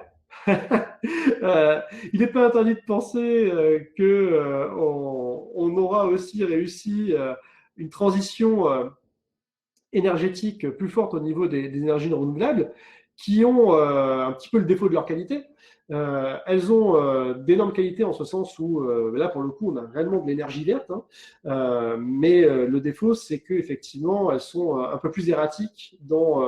Il n'est pas interdit de penser qu'on aura aussi réussi une transition énergétique plus forte au niveau des énergies renouvelables qui ont un petit peu le défaut de leur qualité. Elles ont d'énormes qualités en ce sens où, là, pour le coup, on a réellement de l'énergie verte, hein. Mais le défaut, c'est qu'effectivement, elles sont un peu plus erratiques dans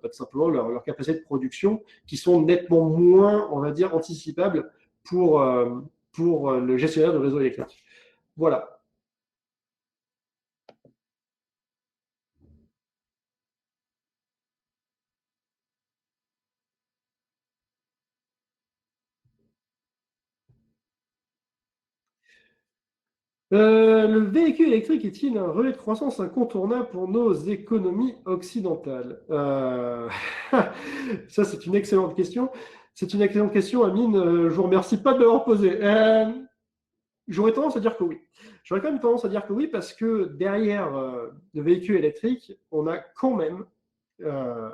tout simplement leur capacité de production, qui sont nettement moins, on va dire, anticipables pour, euh, pour le gestionnaire de réseau électrique. Voilà. Le véhicule électrique est-il un relais de croissance incontournable pour nos économies occidentales? Ça, c'est une excellente question. C'est une excellente question, Amine. Je vous remercie pas de l'avoir posée. J'aurais tendance à dire que oui. J'aurais quand même tendance à dire que oui parce que derrière le véhicule électrique, on a quand même euh,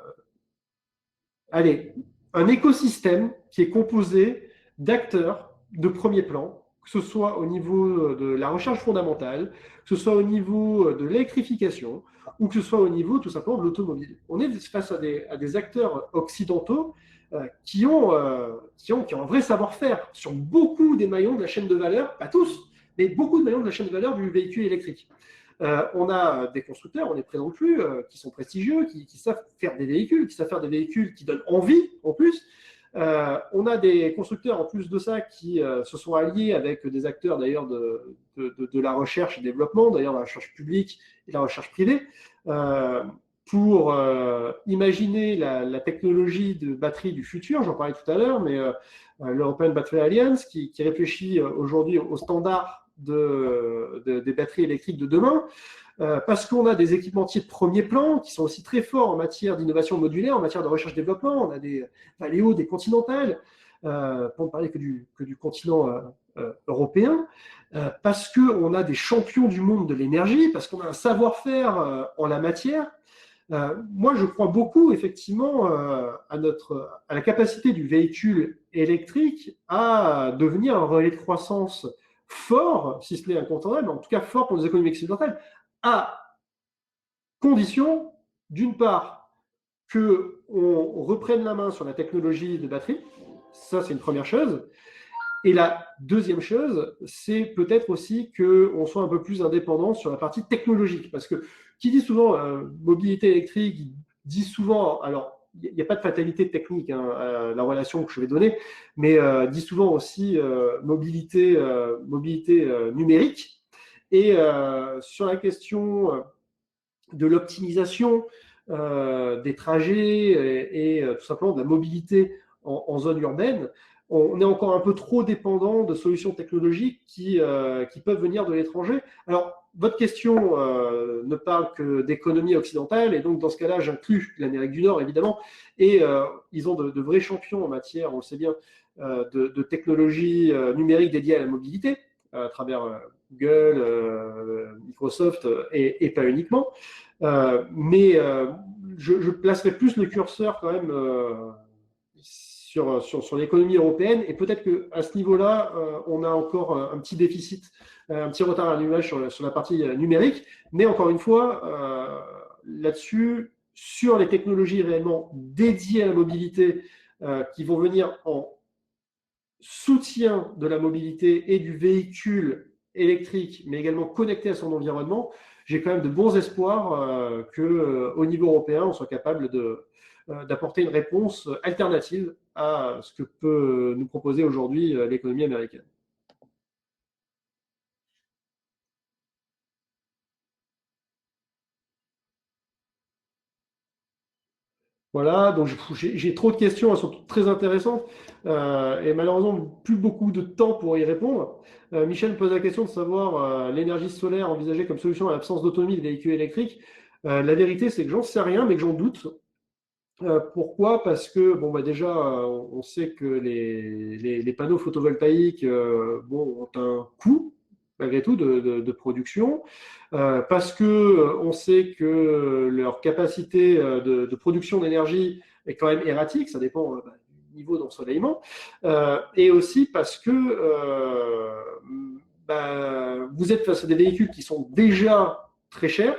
allez, un écosystème qui est composé d'acteurs de premier plan, que ce soit au niveau de la recherche fondamentale, que ce soit au niveau de l'électrification, ou que ce soit au niveau tout simplement de l'automobile. On est face à des acteurs occidentaux qui ont un vrai savoir-faire sur beaucoup des maillons de la chaîne de valeur, pas tous, mais beaucoup de maillons de la chaîne de valeur du véhicule électrique. On a des constructeurs, on est présent plus, qui sont prestigieux, qui savent faire des véhicules, qui savent faire des véhicules qui donnent envie en plus. On a des constructeurs en plus de ça qui se sont alliés avec des acteurs d'ailleurs de la recherche et développement, d'ailleurs la recherche publique et la recherche privée, pour imaginer la technologie de batterie du futur. J'en parlais tout à l'heure, mais l'European Battery Alliance qui réfléchit aujourd'hui aux standards des batteries électriques de demain, parce qu'on a des équipementiers de premier plan qui sont aussi très forts en matière d'innovation modulaire, en matière de recherche-développement. On a des Valeo, des Continental, pour ne parler que du continent européen, parce qu'on a des champions du monde de l'énergie, parce qu'on a un savoir-faire en la matière. Moi, je crois beaucoup effectivement à la capacité du véhicule électrique à devenir un relais de croissance fort, si ce n'est incontournable, mais en tout cas fort pour les économies occidentales, à condition, d'une part, qu'on reprenne la main sur la technologie de batterie. Ça, c'est une première chose. Et la deuxième chose, c'est peut-être aussi qu'on soit un peu plus indépendant sur la partie technologique. Parce que qui dit souvent mobilité électrique, dit souvent, alors il n'y a pas de fatalité technique, hein, à la relation que je vais donner, mais dit souvent aussi mobilité numérique. Et sur la question de l'optimisation des trajets et tout simplement de la mobilité en zone urbaine, on est encore un peu trop dépendant de solutions technologiques qui peuvent venir de l'étranger. Alors, votre question ne parle que d'économie occidentale, et donc dans ce cas-là, j'inclus l'Amérique du Nord, évidemment, et ils ont de vrais champions en matière, on le sait bien, de technologies numériques dédiées à la mobilité, à travers Google, Microsoft, et pas uniquement. Mais je placerai plus le curseur quand même sur l'économie européenne, et peut-être qu'à ce niveau-là, on a encore un petit déficit, un petit retard à l'image sur la partie numérique, mais encore une fois, là-dessus, sur les technologies réellement dédiées à la mobilité, qui vont venir en soutien de la mobilité et du véhicule électrique, mais également connecté à son environnement, j'ai quand même de bons espoirs qu'au niveau européen, on soit capable d'apporter une réponse alternative à ce que peut nous proposer aujourd'hui l'économie américaine. Voilà, donc j'ai trop de questions, elles sont toutes très intéressantes, et malheureusement plus beaucoup de temps pour y répondre. Michel me pose la question de savoir l'énergie solaire envisagée comme solution à l'absence d'autonomie des véhicules électriques. La vérité, c'est que j'en sais rien, mais que j'en doute. Pourquoi? Parce que bon, bah déjà, on sait que les panneaux photovoltaïques bon, ont un coût, malgré tout, de production. Parce que on sait que leur capacité de production d'énergie est quand même erratique, ça dépend bah, du niveau d'ensoleillement. Et aussi parce que bah, vous êtes face à des véhicules qui sont déjà très chers,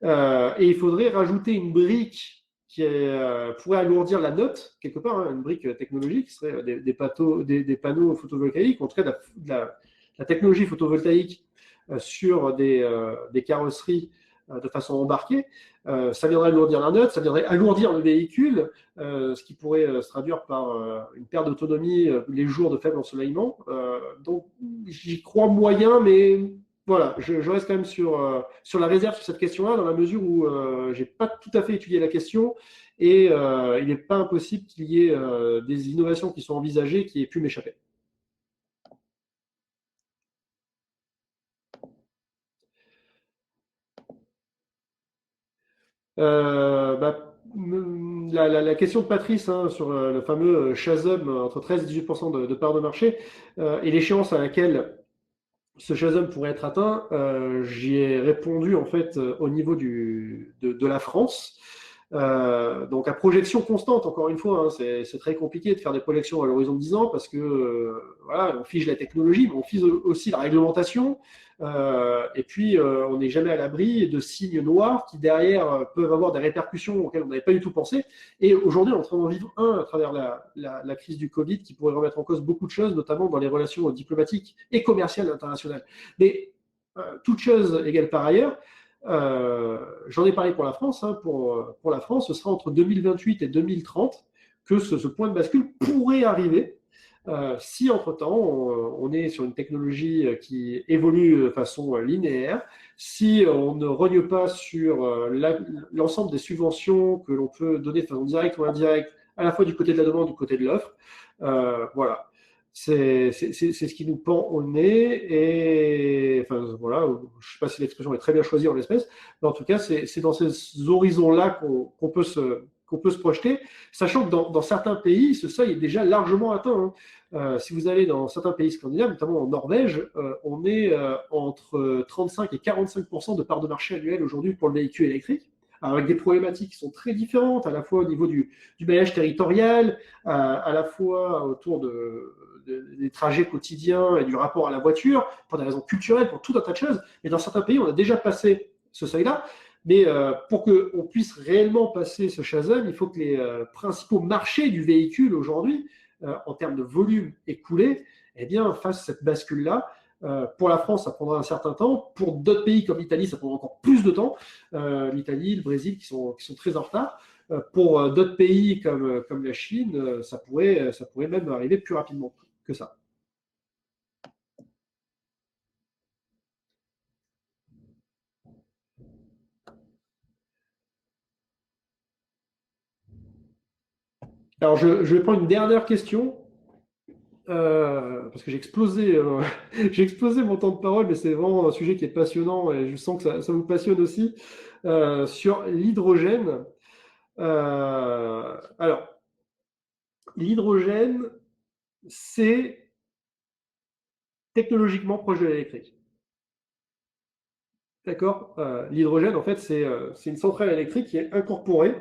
et il faudrait rajouter une brique pourrait alourdir la note, quelque part, hein, une brique technologique, qui serait des panneaux photovoltaïques, en tout cas la technologie photovoltaïque sur des carrosseries de façon embarquée. Ça viendrait alourdir la note, ça viendrait alourdir le véhicule, ce qui pourrait se traduire par une perte d'autonomie les jours de faible ensoleillement. Donc j'y crois moyen, mais voilà, je reste quand même sur la réserve sur cette question-là, dans la mesure où je n'ai pas tout à fait étudié la question et il n'est pas impossible qu'il y ait des innovations qui sont envisagées qui aient pu m'échapper. Bah, la question de Patrice hein, sur le fameux Shazam entre 13 et 18% de part de marché et l'échéance à laquelle ce Shazam pourrait être atteint, j'y ai répondu en fait au niveau de la France. Donc à projection constante, encore une fois, hein, c'est très compliqué de faire des projections à l'horizon de 10 ans parce que voilà, on fige la technologie, mais on fige aussi la réglementation. Et puis on n'est jamais à l'abri de signes noirs qui derrière peuvent avoir des répercussions auxquelles on n'avait pas du tout pensé. Et aujourd'hui, on est en train d'en vivre un à travers la crise du Covid qui pourrait remettre en cause beaucoup de choses, notamment dans les relations diplomatiques et commerciales internationales. Mais toute chose égale par ailleurs, j'en ai parlé pour la France. Hein, pour la France, ce sera entre 2028 et 2030 que ce point de bascule pourrait arriver. Si entre-temps, on est sur une technologie qui évolue de façon linéaire, si on ne rogne pas sur l'ensemble des subventions que l'on peut donner de façon directe ou indirecte, à la fois du côté de la demande et du côté de l'offre, voilà. C'est ce qui nous pend au nez et enfin voilà, je ne sais pas si l'expression est très bien choisie en l'espèce, mais en tout cas c'est dans ces horizons-là qu'on peut se projeter, sachant que dans certains pays, ce seuil est déjà largement atteint. Hein. Si vous allez dans certains pays scandinaves, notamment en Norvège, on est entre 35 et 45% de part de marché annuelle aujourd'hui pour le véhicule électrique, avec des problématiques qui sont très différentes, à la fois au niveau du maillage territorial, à la fois autour des trajets quotidiens et du rapport à la voiture, pour des raisons culturelles, pour tout un tas de choses. Mais dans certains pays, on a déjà passé ce seuil-là. Mais pour qu'on puisse réellement passer ce Shazam, il faut que les principaux marchés du véhicule aujourd'hui, en termes de volume écoulé, eh bien, fassent cette bascule-là. Pour la France, ça prendra un certain temps. Pour d'autres pays comme l'Italie, ça prendra encore plus de temps. L'Italie, le Brésil, qui sont très en retard. Pour d'autres pays comme la Chine, ça pourrait même arriver plus rapidement que ça. Alors, je vais prendre une dernière question. Parce que j'ai explosé mon temps de parole, mais c'est vraiment un sujet qui est passionnant et je sens que ça vous passionne aussi. Sur l'hydrogène. Alors, l'hydrogène, c'est technologiquement proche de l'électrique. D'accord. L'hydrogène, en fait, c'est une centrale électrique qui est incorporée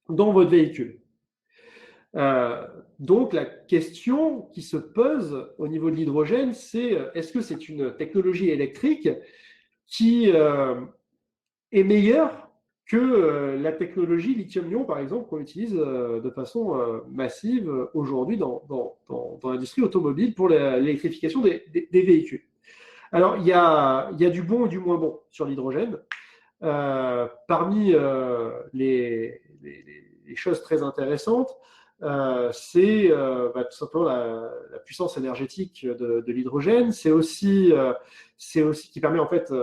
dans votre véhicule. Euh, donc la question qui se pose au niveau de l'hydrogène, c'est est-ce que c'est une technologie électrique qui est meilleure que la technologie lithium-ion, par exemple, qu'on utilise de façon massive aujourd'hui dans l'industrie automobile pour l'électrification des véhicules. Alors, il y a du bon et du moins bon sur l'hydrogène. Parmi les choses très intéressantes, c'est tout simplement la puissance énergétique de l'hydrogène. C'est aussi qui permet en fait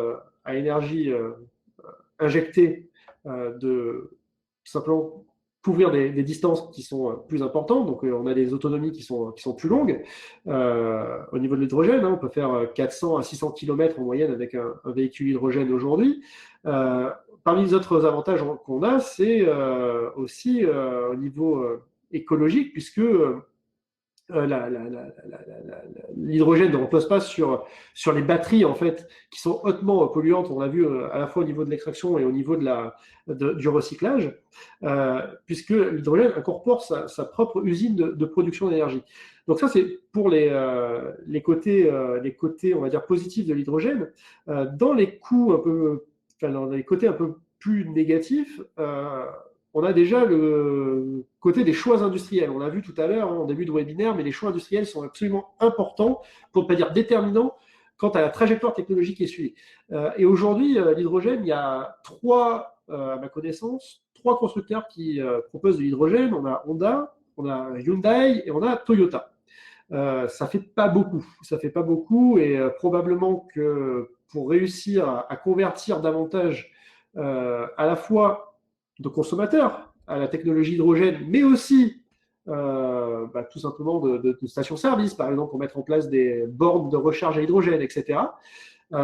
à l'énergie injectée de tout simplement couvrir des distances qui sont plus importantes. Donc on a des autonomies qui sont plus longues. Au niveau de l'hydrogène, hein, on peut faire 400 à 600 km en moyenne avec un véhicule hydrogène aujourd'hui. Parmi les autres avantages qu'on a, c'est aussi au niveau écologique, puisque l'hydrogène ne repose pas sur les batteries en fait, qui sont hautement polluantes, on l'a vu à la fois au niveau de l'extraction et au niveau du recyclage, puisque l'hydrogène incorpore sa propre usine de production d'énergie. Donc ça, c'est pour les côtés, on va dire, positifs de l'hydrogène. Dans les coûts un peu, enfin, dans les côtés un peu plus négatifs, on a déjà le côté des choix industriels. On l'a vu tout à l'heure, hein, en début de webinaire, mais les choix industriels sont absolument importants, pour ne pas dire déterminants, quant à la trajectoire technologique qui est suivie. Et aujourd'hui, l'hydrogène, il y a à ma connaissance, trois constructeurs qui proposent de l'hydrogène. On a Honda, on a Hyundai et on a Toyota. Ça fait pas beaucoup. Ça fait pas beaucoup et probablement que pour réussir à convertir davantage à la fois de consommateurs à la technologie hydrogène, mais aussi tout simplement de stations-service, par exemple, pour mettre en place des bornes de recharge à hydrogène, etc. Il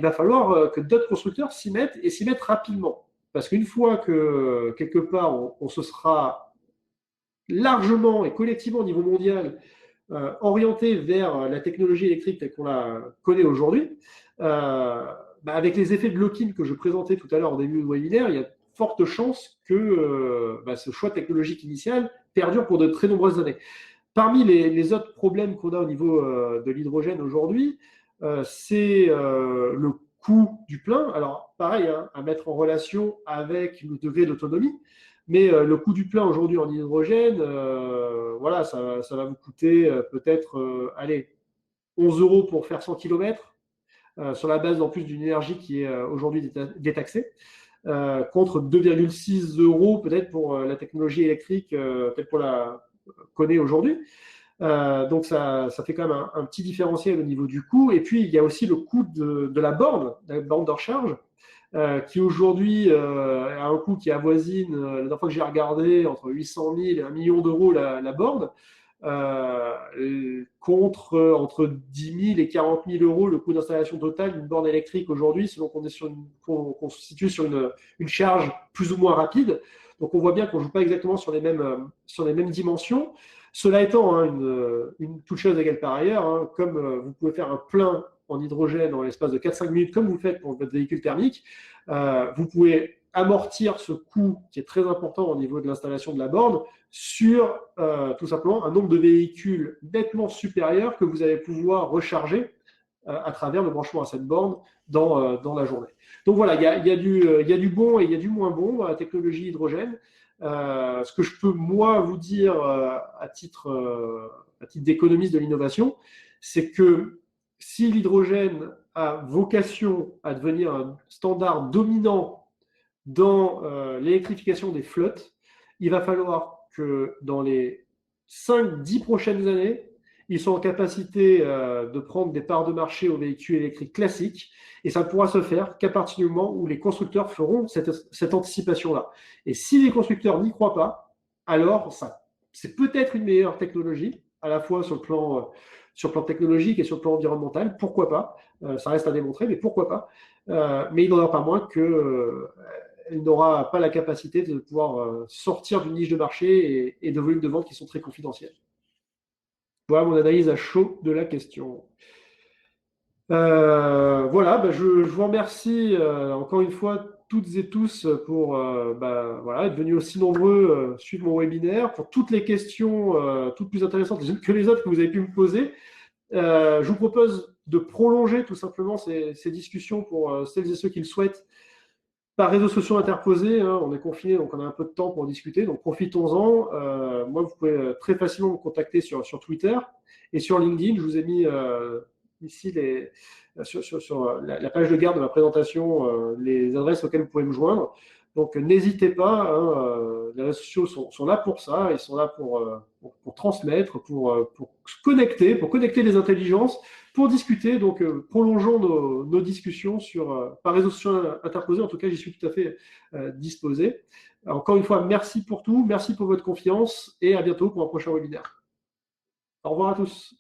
va falloir que d'autres constructeurs s'y mettent et s'y mettent rapidement. Parce qu'une fois que quelque part on se sera largement et collectivement au niveau mondial orienté vers la technologie électrique telle qu'on la connaît aujourd'hui, avec les effets de lock-in que je présentais tout à l'heure en début de webinaire, il y a de fortes chances que ce choix technologique initial perdure pour de très nombreuses années. Parmi les autres problèmes qu'on a au niveau de l'hydrogène aujourd'hui, c'est le coût du plein. Alors, pareil, hein, à mettre en relation avec le degré d'autonomie. Mais le coût du plein aujourd'hui en hydrogène, voilà, ça va vous coûter peut-être, allez, 11 euros pour faire 100 km, sur la base en plus d'une énergie qui est aujourd'hui détaxée, contre 2,6 euros peut-être pour la technologie électrique telle qu'on la connaît aujourd'hui. Donc ça fait quand même un petit différentiel au niveau du coût. Et puis il y a aussi le coût de la borne de recharge, qui aujourd'hui a un coût qui avoisine, la dernière fois que j'ai regardé, entre 800 000 et 1 million d'euros la borne, contre entre 10 000 et 40 000 euros le coût d'installation totale d'une borne électrique aujourd'hui, selon qu'on se situe sur une charge plus ou moins rapide. Donc on voit bien qu'on ne joue pas exactement sur les mêmes dimensions. Cela étant, hein, toute chose égale par ailleurs, hein, comme vous pouvez faire un plein en hydrogène en l'espace de 4-5 minutes, comme vous faites pour votre véhicule thermique, vous pouvez amortir ce coût qui est très important au niveau de l'installation de la borne sur tout simplement un nombre de véhicules nettement supérieur que vous allez pouvoir recharger à travers le branchement à cette borne dans la journée. Donc voilà, il y a du bon et il y a du moins bon dans la technologie hydrogène. Ce que je peux, moi, vous dire à titre d'économiste de l'innovation, c'est que si l'hydrogène a vocation à devenir un standard dominant dans l'électrification des flottes, il va falloir que dans les 5-10 prochaines années, ils soient en capacité de prendre des parts de marché aux véhicules électriques classiques, et ça ne pourra se faire qu'à partir du moment où les constructeurs feront cette anticipation-là. Et si les constructeurs n'y croient pas, alors c'est peut-être une meilleure technologie, à la fois sur le plan technologique et sur le plan environnemental, pourquoi pas, ça reste à démontrer, mais pourquoi pas. Mais il n'en a pas moins que elle n'aura pas la capacité de pouvoir sortir d'une niche de marché et de volumes de vente qui sont très confidentiels. Voilà mon analyse à chaud de la question. Voilà, je vous remercie encore une fois toutes et tous pour voilà, être venus aussi nombreux suivre mon webinaire, pour toutes les questions toutes plus intéressantes que les autres que vous avez pu me poser. Je vous propose de prolonger tout simplement ces discussions pour celles et ceux qui le souhaitent par réseaux sociaux interposés, hein, on est confiné, donc on a un peu de temps pour discuter, donc profitons-en. Moi, vous pouvez très facilement me contacter sur Twitter et sur LinkedIn. Je vous ai mis ici sur la page de garde de ma présentation les adresses auxquelles vous pouvez me joindre. Donc n'hésitez pas, hein, les réseaux sociaux sont là pour ça, ils sont là pour transmettre, pour se connecter, pour connecter les intelligences, pour discuter. Donc prolongeons nos discussions par réseaux sociaux interposés. En tout cas, j'y suis tout à fait disposé. Encore une fois, merci pour tout, merci pour votre confiance et à bientôt pour un prochain webinaire. Au revoir à tous.